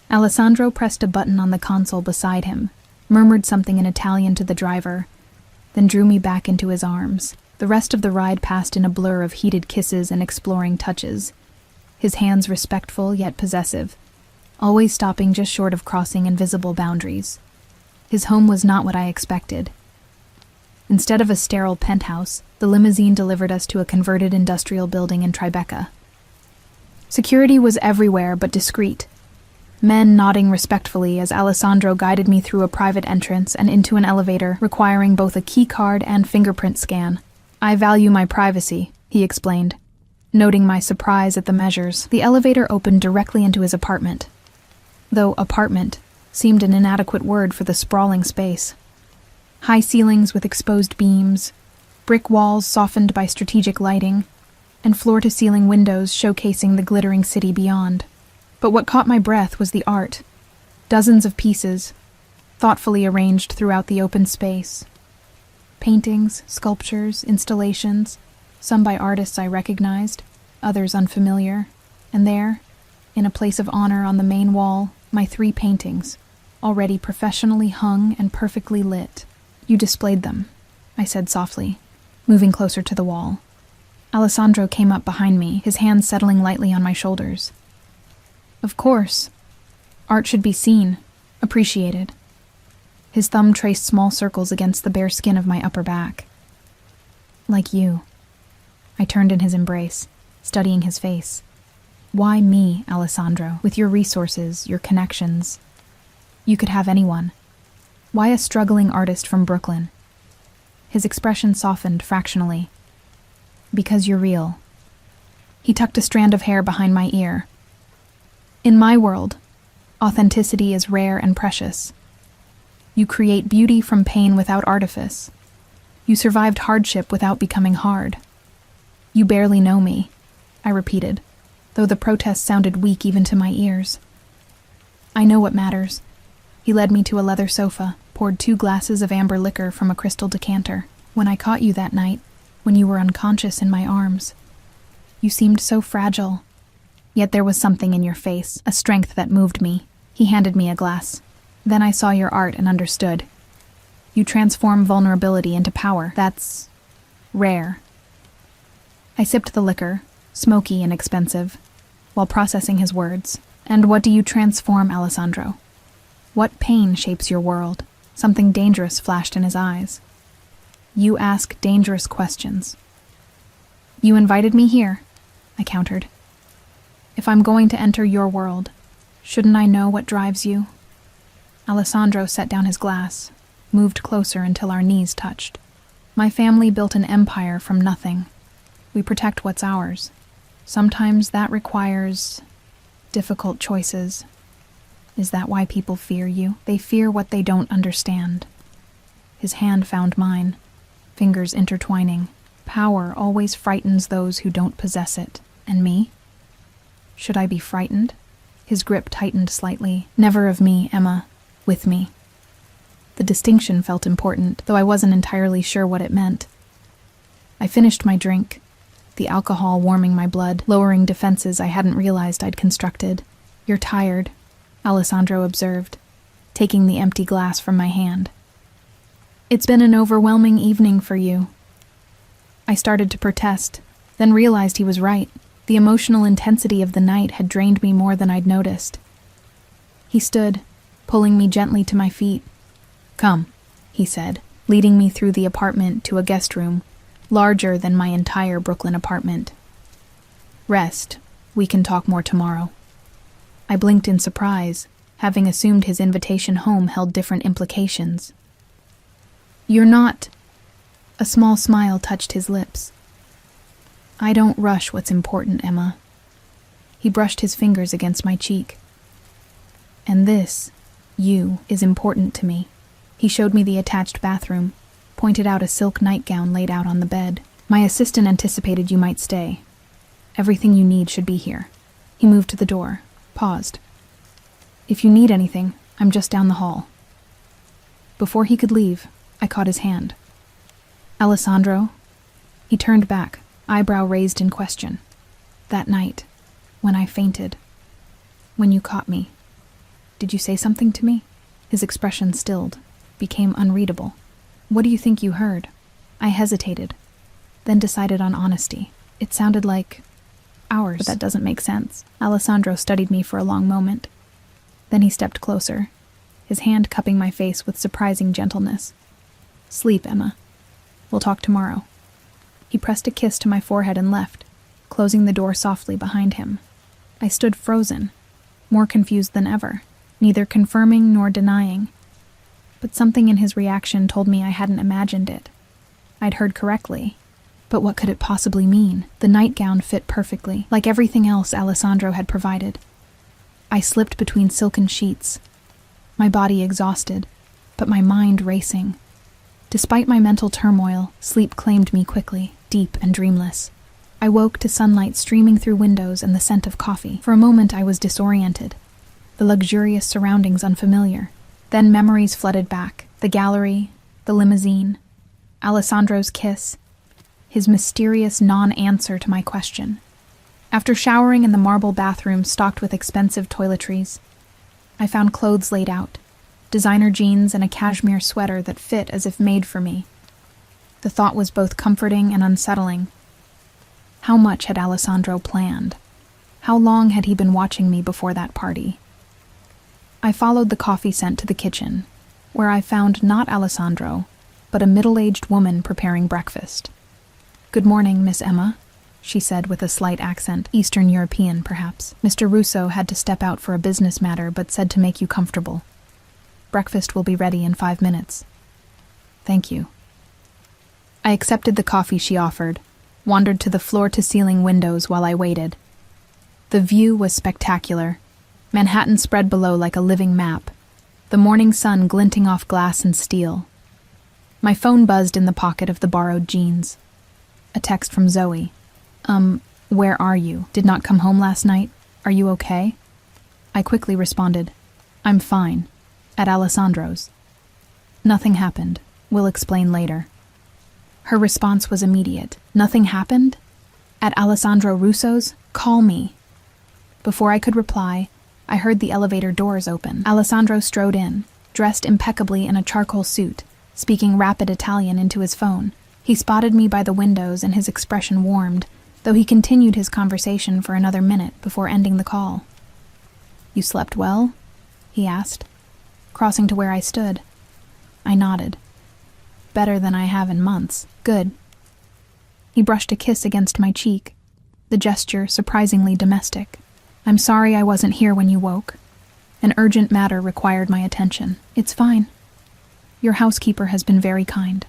Alessandro pressed a button on the console beside him, murmured something in Italian to the driver, then drew me back into his arms. The rest of the ride passed in a blur of heated kisses and exploring touches, his hands respectful yet possessive, always stopping just short of crossing invisible boundaries. His home was not what I expected. Instead of a sterile penthouse, the limousine delivered us to a converted industrial building in Tribeca. Security was everywhere but discreet, men nodding respectfully as Alessandro guided me through a private entrance and into an elevator requiring both a key card and fingerprint scan. "I value my privacy," he explained, noting my surprise at the measures. The elevator opened directly into his apartment, though apartment seemed an inadequate word for the sprawling space. High ceilings with exposed beams, brick walls softened by strategic lighting, and floor-to-ceiling windows showcasing the glittering city beyond. But what caught my breath was the art. Dozens of pieces, thoughtfully arranged throughout the open space. Paintings, sculptures, installations, some by artists I recognized, others unfamiliar. And there, in a place of honor on the main wall, my 3 paintings, already professionally hung and perfectly lit. "You displayed them," I said softly, moving closer to the wall. Alessandro came up behind me, his hands settling lightly on my shoulders. "Of course. Art should be seen, appreciated." His thumb traced small circles against the bare skin of my upper back. "Like you." I turned in his embrace, studying his face. "Why me, Alessandro? With your resources, your connections. You could have anyone. Why a struggling artist from Brooklyn?" His expression softened fractionally. "Because you're real." He tucked a strand of hair behind my ear. "In my world, authenticity is rare and precious. You create beauty from pain without artifice. You survived hardship without becoming hard. You barely know me," I repeated, though the protest sounded weak even to my ears. "I know what matters." He led me to a leather sofa, poured 2 glasses of amber liquor from a crystal decanter. "When I caught you that night, when you were unconscious in my arms, you seemed so fragile. Yet there was something in your face, a strength that moved me." He handed me a glass. "Then I saw your art and understood. You transform vulnerability into power. That's rare." I sipped the liquor, smoky and expensive, while processing his words. "And what do you transform, Alessandro? What pain shapes your world?" Something dangerous flashed in his eyes. "You ask dangerous questions." "You invited me here," I countered. "If I'm going to enter your world, shouldn't I know what drives you?" Alessandro set down his glass, moved closer until our knees touched. "My family built an empire from nothing. We protect what's ours. Sometimes that requires difficult choices. Is that why people fear you? They fear what they don't understand." His hand found mine, fingers intertwining. "Power always frightens those who don't possess it. And me? Should I be frightened?" His grip tightened slightly. "Never of me, Emma. With me." The distinction felt important, though I wasn't entirely sure what it meant. I finished my drink, the alcohol warming my blood, lowering defenses I hadn't realized I'd constructed. "You're tired," Alessandro observed, taking the empty glass from my hand. "It's been an overwhelming evening for you." I started to protest, then realized he was right. The emotional intensity of the night had drained me more than I'd noticed. He stood, pulling me gently to my feet. "Come," he said, leading me through the apartment to a guest room, larger than my entire Brooklyn apartment. "Rest. We can talk more tomorrow." I blinked in surprise, having assumed his invitation home held different implications. "You're not—" A small smile touched his lips. "I don't rush what's important, Emma." He brushed his fingers against my cheek. "And this, you, is important to me." He showed me the attached bathroom, pointed out a silk nightgown laid out on the bed. "My assistant anticipated you might stay. Everything you need should be here." He moved to the door, paused. "If you need anything, I'm just down the hall." Before he could leave, I caught his hand. "Alessandro?" He turned back, eyebrow raised in question. "That night, when I fainted, when you caught me, did you say something to me?" His expression stilled, became unreadable. "What do you think you heard?" I hesitated, then decided on honesty. "It sounded like ours, but that doesn't make sense." Alessandro studied me for a long moment. Then he stepped closer, his hand cupping my face with surprising gentleness. "Sleep, Emma. We'll talk tomorrow." He pressed a kiss to my forehead and left, closing the door softly behind him. I stood frozen, more confused than ever, neither confirming nor denying. But something in his reaction told me I hadn't imagined it. I'd heard correctly. But what could it possibly mean? The nightgown fit perfectly, like everything else Alessandro had provided. I slipped between silken sheets, my body exhausted, but my mind racing. Despite my mental turmoil, sleep claimed me quickly, deep and dreamless. I woke to sunlight streaming through windows and the scent of coffee. For a moment I was disoriented, the luxurious surroundings unfamiliar. Then memories flooded back, the gallery, the limousine, Alessandro's kiss, his mysterious non-answer to my question. After showering in the marble bathroom stocked with expensive toiletries, I found clothes laid out, designer jeans and a cashmere sweater that fit as if made for me. The thought was both comforting and unsettling. How much had Alessandro planned? How long had he been watching me before that party? I followed the coffee scent to the kitchen, where I found not Alessandro, but a middle-aged woman preparing breakfast. "Good morning, Miss Emma," she said with a slight accent, Eastern European perhaps. "Mr. Russo had to step out for a business matter but said to make you comfortable. Breakfast will be ready in 5 minutes." "Thank you." I accepted the coffee she offered, wandered to the floor-to-ceiling windows while I waited. The view was spectacular. Manhattan spread below like a living map, the morning sun glinting off glass and steel. My phone buzzed in the pocket of the borrowed jeans. A text from Zoe. Where are you? Did not come home last night? Are you okay?" I quickly responded, "I'm fine. At Alessandro's." "Nothing happened. We'll explain later." Her response was immediate. "Nothing happened? At Alessandro Russo's? Call me." Before I could reply, I heard the elevator doors open. Alessandro strode in, dressed impeccably in a charcoal suit, speaking rapid Italian into his phone. He spotted me by the windows and his expression warmed, though he continued his conversation for another minute before ending the call. "You slept well?" he asked, crossing to where I stood. I nodded. "Better than I have in months. Good." He brushed a kiss against my cheek, the gesture surprisingly domestic. "I'm sorry I wasn't here when you woke. An urgent matter required my attention." "It's fine. Your housekeeper has been very kind.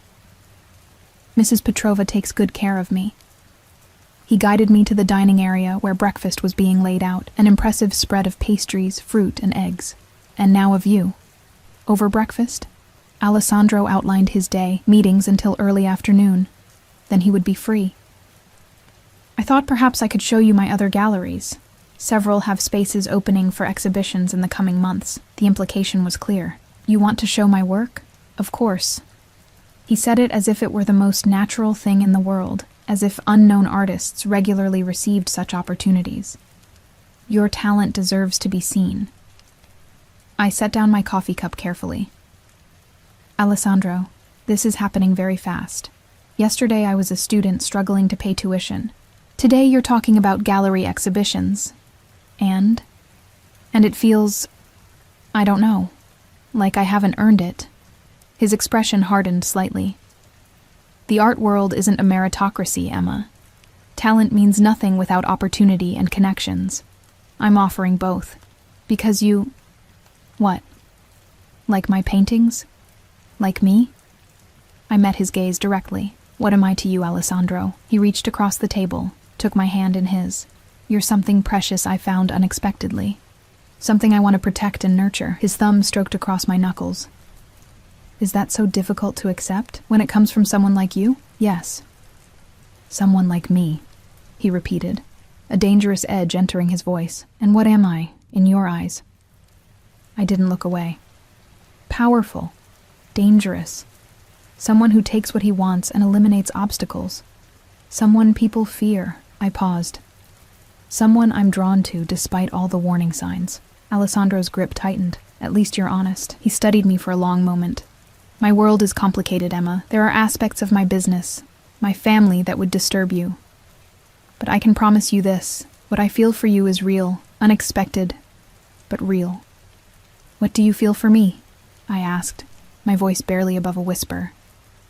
Mrs. Petrova takes good care of me." He guided me to the dining area where breakfast was being laid out, an impressive spread of pastries, fruit, and eggs. And now a view. Over breakfast, Alessandro outlined his day, meetings until early afternoon. Then he would be free. "I thought perhaps I could show you my other galleries. Several have spaces opening for exhibitions in the coming months." The implication was clear. "You want to show my work?" Of course. He said it as if it were the most natural thing in the world, as if unknown artists regularly received such opportunities. Your talent deserves to be seen. I set down my coffee cup carefully. Alessandro, this is happening very fast. Yesterday I was a student struggling to pay tuition. Today you're talking about gallery exhibitions. And it feels, I don't know, like I haven't earned it. His expression hardened slightly. The art world isn't a meritocracy, Emma. Talent means nothing without opportunity and connections. I'm offering both. Because you... What? Like my paintings? Like me? I met his gaze directly. What am I to you, Alessandro? He reached across the table, took my hand in his. You're something precious I found unexpectedly. Something I want to protect and nurture. His thumb stroked across my knuckles. Is that so difficult to accept when it comes from someone like you? Yes. Someone like me, he repeated, a dangerous edge entering his voice. And what am I, in your eyes? I didn't look away. Powerful. Dangerous. Someone who takes what he wants and eliminates obstacles. Someone people fear. I paused. Someone I'm drawn to despite all the warning signs. Alessandro's grip tightened. At least you're honest. He studied me for a long moment. My world is complicated, Emma. There are aspects of my business, my family that would disturb you. But I can promise you this. What I feel for you is real, unexpected, but real. What do you feel for me? I asked, my voice barely above a whisper.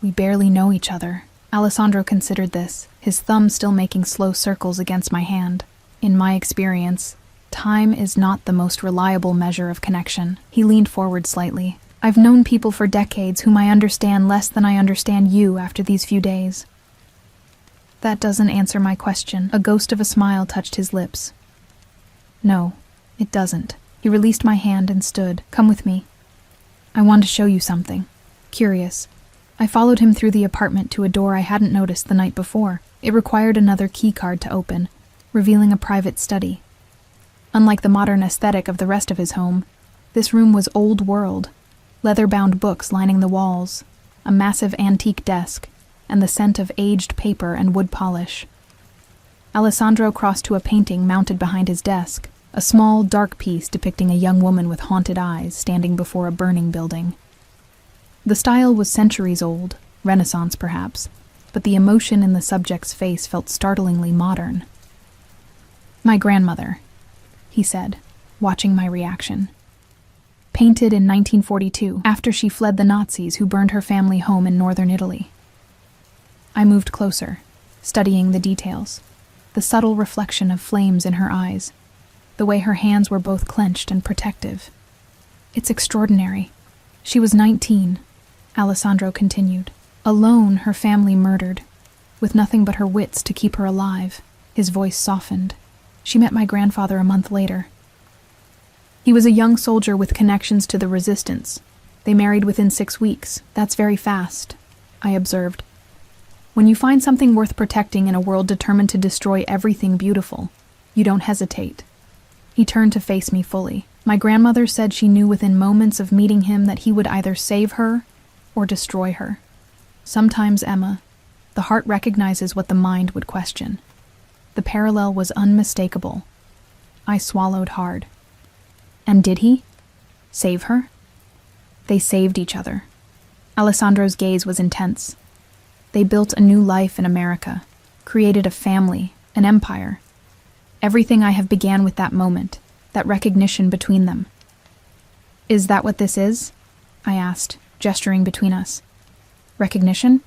We barely know each other. Alessandro considered this, his thumb still making slow circles against my hand. In my experience, time is not the most reliable measure of connection. He leaned forward slightly. I've known people for decades whom I understand less than I understand you after these few days. That doesn't answer my question. A ghost of a smile touched his lips. No, it doesn't. He released my hand and stood. Come with me. I want to show you something. Curious. I followed him through the apartment to a door I hadn't noticed the night before. It required another key card to open, revealing a private study. Unlike the modern aesthetic of the rest of his home, this room was old world. Leather-bound books lining the walls, a massive antique desk, and the scent of aged paper and wood polish. Alessandro crossed to a painting mounted behind his desk, a small, dark piece depicting a young woman with haunted eyes standing before a burning building. The style was centuries old, Renaissance perhaps, but the emotion in the subject's face felt startlingly modern. My grandmother, he said, watching my reaction. Painted in 1942, after she fled the Nazis who burned her family home in northern Italy. I moved closer, studying the details, the subtle reflection of flames in her eyes, the way her hands were both clenched and protective. It's extraordinary. She was 19, Alessandro continued. Alone, her family murdered, with nothing but her wits to keep her alive. His voice softened. She met my grandfather a month later. He was a young soldier with connections to the resistance. They married within 6 weeks. That's very fast, I observed. When you find something worth protecting in a world determined to destroy everything beautiful, you don't hesitate. He turned to face me fully. My grandmother said she knew within moments of meeting him that he would either save her or destroy her. Sometimes, Emma, the heart recognizes what the mind would question. The parallel was unmistakable. I swallowed hard. And did he? Save her? They saved each other. Alessandro's gaze was intense. They built a new life in America, created a family, an empire. Everything I have began with that moment, that recognition between them. Is that what this is? I asked, gesturing between us. Recognition?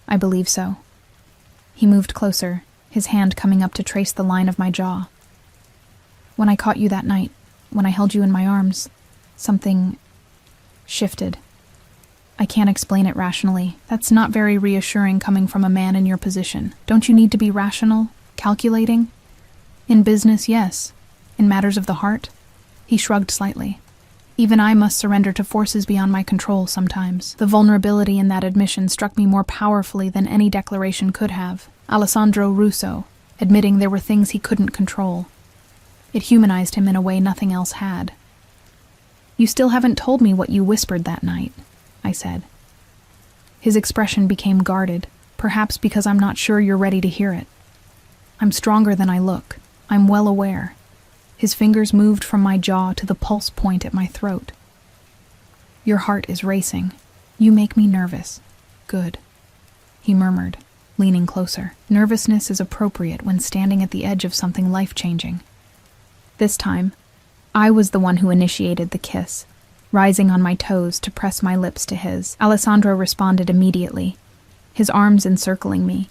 I believe so. He moved closer, his hand coming up to trace the line of my jaw. When I caught you that night, when I held you in my arms, something shifted. I can't explain it rationally. That's not very reassuring coming from a man in your position. Don't you need to be rational, calculating? In business, yes. In matters of the heart? He shrugged slightly. Even I must surrender to forces beyond my control sometimes. The vulnerability in that admission struck me more powerfully than any declaration could have. Alessandro Russo, admitting there were things he couldn't control. It humanized him in a way nothing else had. You still haven't told me what you whispered that night, I said. His expression became guarded, perhaps because I'm not sure you're ready to hear it. I'm stronger than I look. I'm well aware. His fingers moved from my jaw to the pulse point at my throat. Your heart is racing. You make me nervous. Good, he murmured, leaning closer. Nervousness is appropriate when standing at the edge of something life-changing. This time, I was the one who initiated the kiss, rising on my toes to press my lips to his. Alessandro responded immediately, his arms encircling me,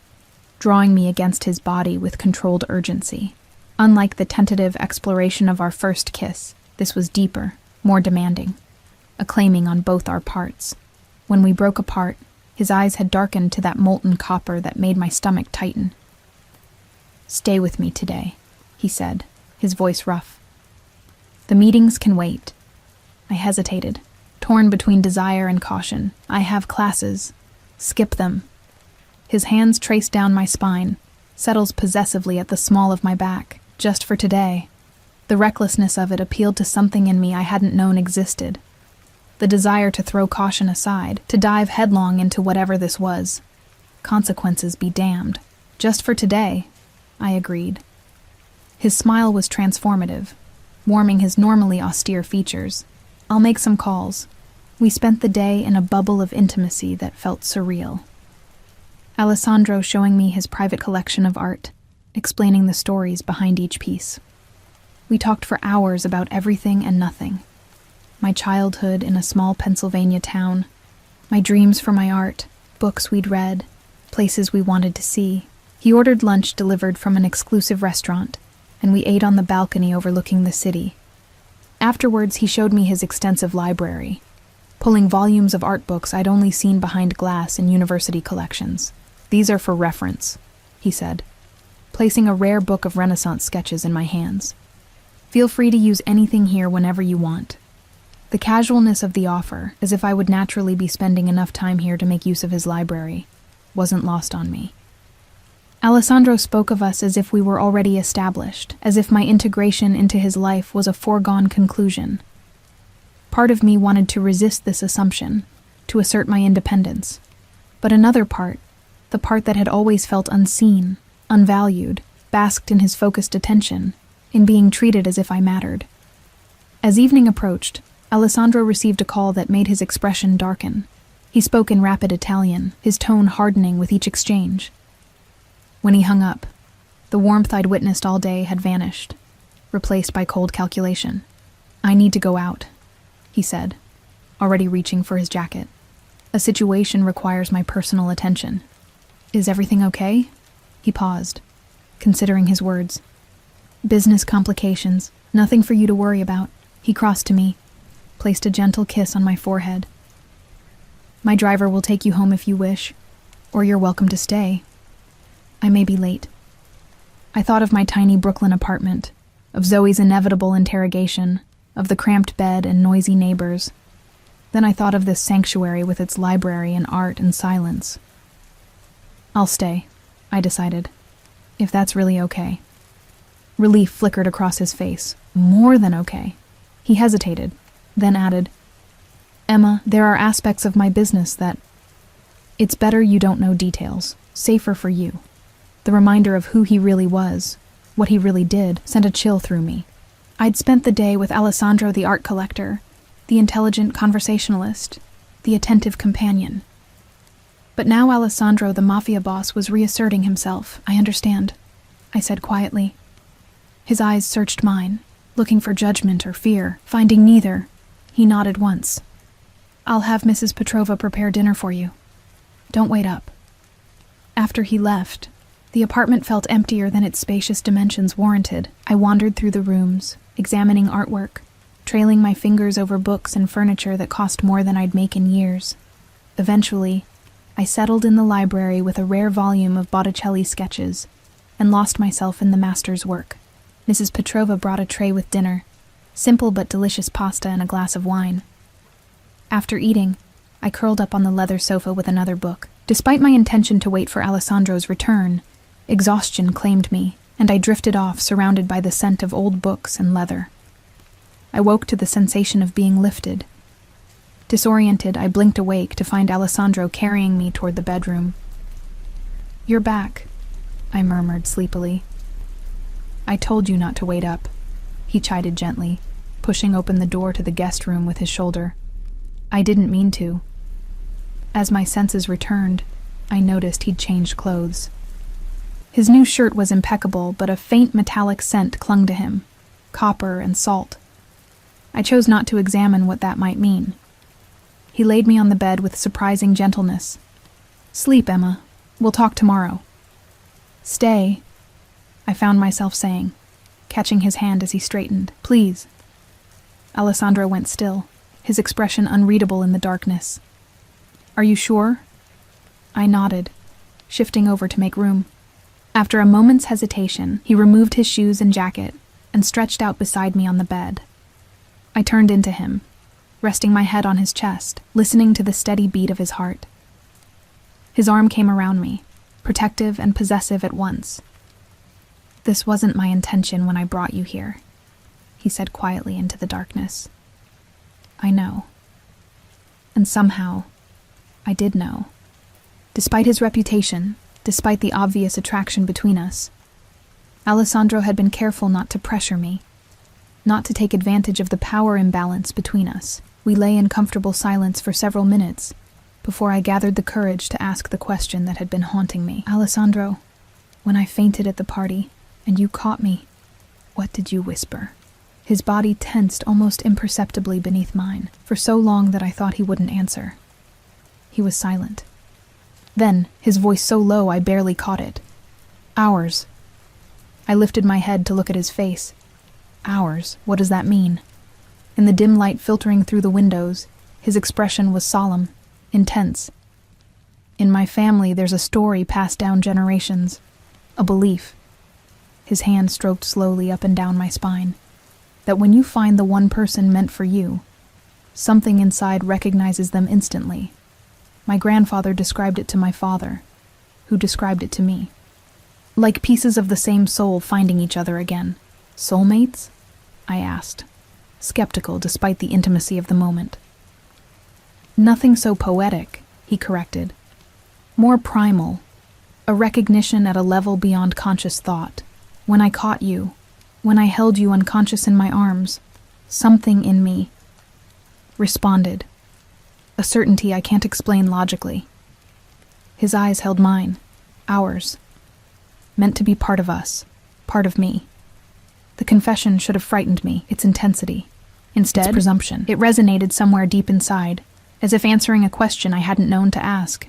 drawing me against his body with controlled urgency. Unlike the tentative exploration of our first kiss, this was deeper, more demanding, a claiming on both our parts. When we broke apart, his eyes had darkened to that molten copper that made my stomach tighten. Stay with me today, he said, his voice rough. The meetings can wait. I hesitated, torn between desire and caution. I have classes. Skip them. His hands trace down my spine, settles possessively at the small of my back. Just for today. The recklessness of it appealed to something in me I hadn't known existed. The desire to throw caution aside, to dive headlong into whatever this was. Consequences be damned. Just for today, I agreed. His smile was transformative, warming his normally austere features. I'll make some calls. We spent the day in a bubble of intimacy that felt surreal. Alessandro showing me his private collection of art, explaining the stories behind each piece. We talked for hours about everything and nothing. My childhood in a small Pennsylvania town, my dreams for my art, books we'd read, places we wanted to see. He ordered lunch delivered from an exclusive restaurant, and we ate on the balcony overlooking the city. Afterwards, he showed me his extensive library, pulling volumes of art books I'd only seen behind glass in university collections. These are for reference, he said, placing a rare book of Renaissance sketches in my hands. Feel free to use anything here whenever you want. The casualness of the offer, as if I would naturally be spending enough time here to make use of his library, wasn't lost on me. Alessandro spoke of us as if we were already established, as if my integration into his life was a foregone conclusion. Part of me wanted to resist this assumption, to assert my independence. But another part, the part that had always felt unseen, unvalued, basked in his focused attention, in being treated as if I mattered. As evening approached, Alessandro received a call that made his expression darken. He spoke in rapid Italian, his tone hardening with each exchange. When he hung up, the warmth I'd witnessed all day had vanished, replaced by cold calculation. I need to go out, he said, already reaching for his jacket. A situation requires my personal attention. Is everything okay? He paused, considering his words. Business complications, nothing for you to worry about. He crossed to me, placed a gentle kiss on my forehead. My driver will take you home if you wish, or you're welcome to stay. I may be late. I thought of my tiny Brooklyn apartment, of Zoe's inevitable interrogation, of the cramped bed and noisy neighbors. Then I thought of this sanctuary with its library and art and silence. I'll stay, I decided, if that's really okay. Relief flickered across his face. More than okay. He hesitated, then added, Emma, there are aspects of my business that... It's better you don't know details. Safer for you. The reminder of who he really was, what he really did, sent a chill through me. I'd spent the day with Alessandro the art collector, the intelligent conversationalist, the attentive companion. But now Alessandro the mafia boss was reasserting himself. I understand, I said quietly. His eyes searched mine, looking for judgment or fear. Finding neither, he nodded once. I'll have Mrs. Petrova prepare dinner for you. Don't wait up. After he left, the apartment felt emptier than its spacious dimensions warranted. I wandered through the rooms, examining artwork, trailing my fingers over books and furniture that cost more than I'd make in years. Eventually, I settled in the library with a rare volume of Botticelli sketches and lost myself in the master's work. Mrs. Petrova brought a tray with dinner, simple but delicious pasta and a glass of wine. After eating, I curled up on the leather sofa with another book. Despite my intention to wait for Alessandro's return, exhaustion claimed me, and I drifted off, surrounded by the scent of old books and leather. I woke to the sensation of being lifted. Disoriented, I blinked awake to find Alessandro carrying me toward the bedroom. "You're back," I murmured sleepily. "I told you not to wait up," he chided gently, pushing open the door to the guest room with his shoulder. "I didn't mean to." As my senses returned, I noticed he'd changed clothes. His new shirt was impeccable, but a faint metallic scent clung to him, copper and salt. I chose not to examine what that might mean. He laid me on the bed with surprising gentleness. "Sleep, Emma. We'll talk tomorrow." "Stay," I found myself saying, catching his hand as he straightened. "Please." Alessandro went still, his expression unreadable in the darkness. "Are you sure?" I nodded, shifting over to make room. After a moment's hesitation, he removed his shoes and jacket and stretched out beside me on the bed. I turned into him, resting my head on his chest, listening to the steady beat of his heart. His arm came around me, protective and possessive at once. "This wasn't my intention when I brought you here," he said quietly into the darkness. "I know." And somehow, I did know. Despite his reputation, despite the obvious attraction between us, Alessandro had been careful not to pressure me, not to take advantage of the power imbalance between us. We lay in comfortable silence for several minutes before I gathered the courage to ask the question that had been haunting me. "Alessandro, when I fainted at the party and you caught me, what did you whisper?" His body tensed almost imperceptibly beneath mine, for so long that I thought he wouldn't answer. He was silent. Then, his voice so low I barely caught it. "Ours." I lifted my head to look at his face. "Ours? What does that mean?" In the dim light filtering through the windows, his expression was solemn, intense. "In my family, there's a story passed down generations, a belief." His hand stroked slowly up and down my spine. "That when you find the one person meant for you, something inside recognizes them instantly. My grandfather described it to my father, who described it to me. Like pieces of the same soul finding each other again. Soulmates?" I asked, skeptical despite the intimacy of the moment. "Nothing so poetic," he corrected. "More primal, a recognition at a level beyond conscious thought. When I caught you, when I held you unconscious in my arms, something in me responded. A certainty I can't explain logically." His eyes held mine, ours. Meant to be part of us, part of me. The confession should have frightened me, its intensity. Instead, its presumption. It resonated somewhere deep inside, as if answering a question I hadn't known to ask.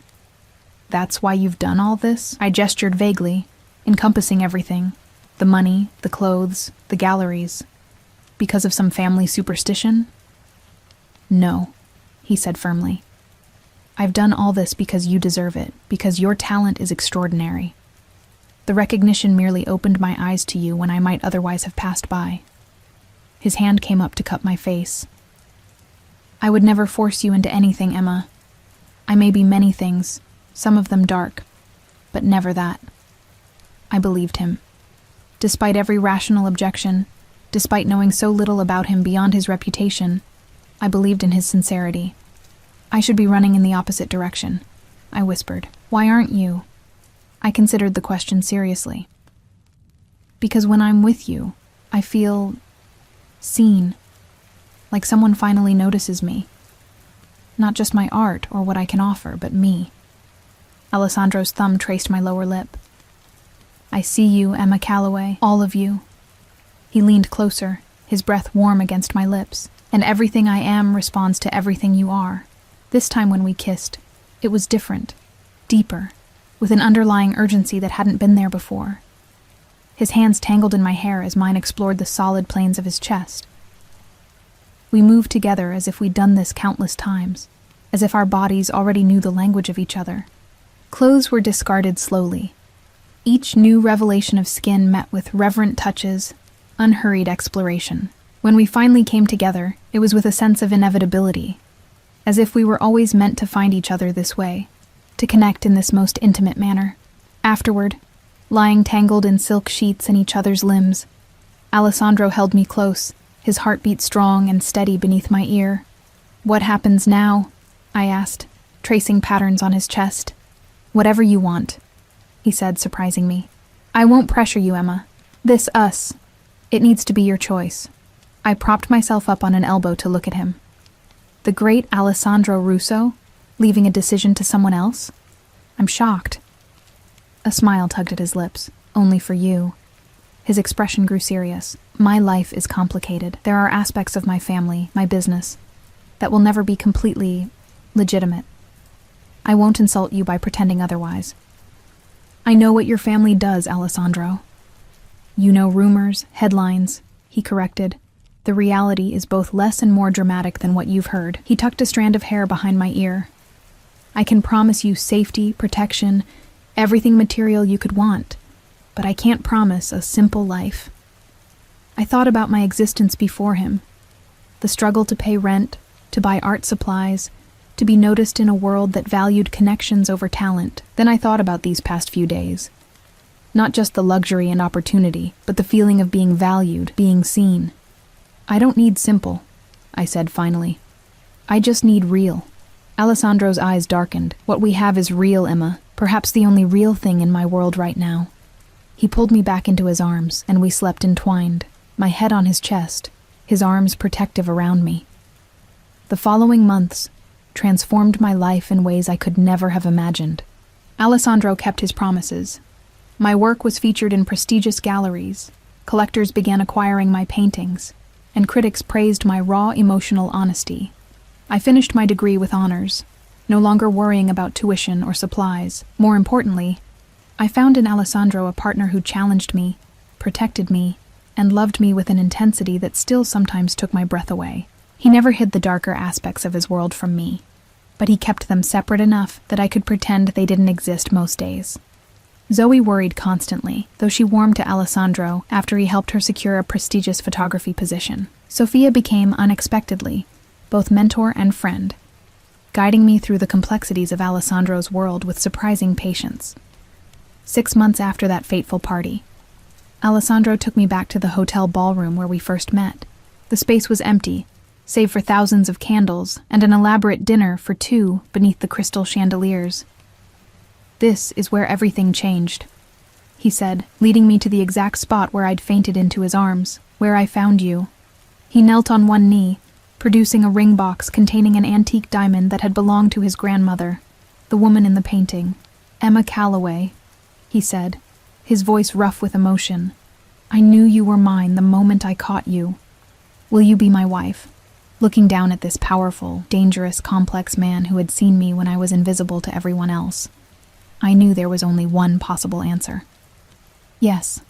"That's why you've done all this?" I gestured vaguely, encompassing everything. The money, the clothes, the galleries. Because of some family superstition? "No," he said firmly. "I've done all this because you deserve it, because your talent is extraordinary. The recognition merely opened my eyes to you when I might otherwise have passed by." His hand came up to cup my face. "I would never force you into anything, Emma. I may be many things, some of them dark, but never that." I believed him. Despite every rational objection, despite knowing so little about him beyond his reputation, I believed in his sincerity. "I should be running in the opposite direction," I whispered. "Why aren't you?" I considered the question seriously. "Because when I'm with you, I feel seen, like someone finally notices me. Not just my art or what I can offer, but me." Alessandro's thumb traced my lower lip. "I see you, Emma Calloway, all of you." He leaned closer, his breath warm against my lips. "And everything I am responds to everything you are." This time when we kissed, it was different, deeper, with an underlying urgency that hadn't been there before. His hands tangled in my hair as mine explored the solid planes of his chest. We moved together as if we'd done this countless times, as if our bodies already knew the language of each other. Clothes were discarded slowly. Each new revelation of skin met with reverent touches, unhurried exploration. When we finally came together, it was with a sense of inevitability, as if we were always meant to find each other this way, to connect in this most intimate manner. Afterward, lying tangled in silk sheets in each other's limbs, Alessandro held me close, his heartbeat strong and steady beneath my ear. "What happens now?" I asked, tracing patterns on his chest. "Whatever you want," he said, surprising me. "I won't pressure you, Emma. This us. It needs to be your choice." I propped myself up on an elbow to look at him. The great Alessandro Russo, leaving a decision to someone else? I'm shocked. A smile tugged at his lips. "Only for you." His expression grew serious. "My life is complicated. There are aspects of my family, my business, that will never be completely legitimate. I won't insult you by pretending otherwise. I know what your family does, Alessandro. You know rumors, headlines," he corrected. "The reality is both less and more dramatic than what you've heard." He tucked a strand of hair behind my ear. "I can promise you safety, protection, everything material you could want, but I can't promise a simple life." I thought about my existence before him. The struggle to pay rent, to buy art supplies, to be noticed in a world that valued connections over talent. Then I thought about these past few days. Not just the luxury and opportunity, but the feeling of being valued, being seen. "I don't need simple," I said finally. "I just need real." Alessandro's eyes darkened. "What we have is real, Emma. Perhaps the only real thing in my world right now." He pulled me back into his arms, and we slept entwined, my head on his chest, his arms protective around me. The following months transformed my life in ways I could never have imagined. Alessandro kept his promises. My work was featured in prestigious galleries, collectors began acquiring my paintings, and critics praised my raw emotional honesty. I finished my degree with honors, no longer worrying about tuition or supplies. More importantly, I found in Alessandro a partner who challenged me, protected me, and loved me with an intensity that still sometimes took my breath away. He never hid the darker aspects of his world from me, but he kept them separate enough that I could pretend they didn't exist most days. Zoe worried constantly, though she warmed to Alessandro after he helped her secure a prestigious photography position. Sophia became, unexpectedly, both mentor and friend, guiding me through the complexities of Alessandro's world with surprising patience. 6 months after that fateful party, Alessandro took me back to the hotel ballroom where we first met. The space was empty, save for thousands of candles and an elaborate dinner for two beneath the crystal chandeliers. "This is where everything changed," he said, leading me to the exact spot where I'd fainted into his arms, "where I found you." He knelt on one knee, producing a ring box containing an antique diamond that had belonged to his grandmother, the woman in the painting. "Emma Calloway," he said, his voice rough with emotion. "I knew you were mine the moment I caught you. Will you be my wife?" Looking down at this powerful, dangerous, complex man who had seen me when I was invisible to everyone else, I knew there was only one possible answer. "Yes,"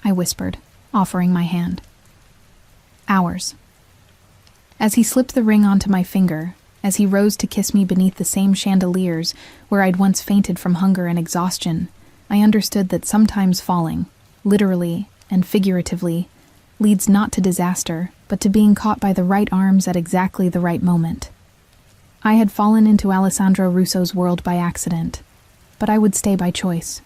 I whispered, offering my hand. Hours. As he slipped the ring onto my finger, as he rose to kiss me beneath the same chandeliers where I'd once fainted from hunger and exhaustion, I understood that sometimes falling, literally and figuratively, leads not to disaster, but to being caught by the right arms at exactly the right moment. I had fallen into Alessandro Russo's world by accident, but I would stay by choice.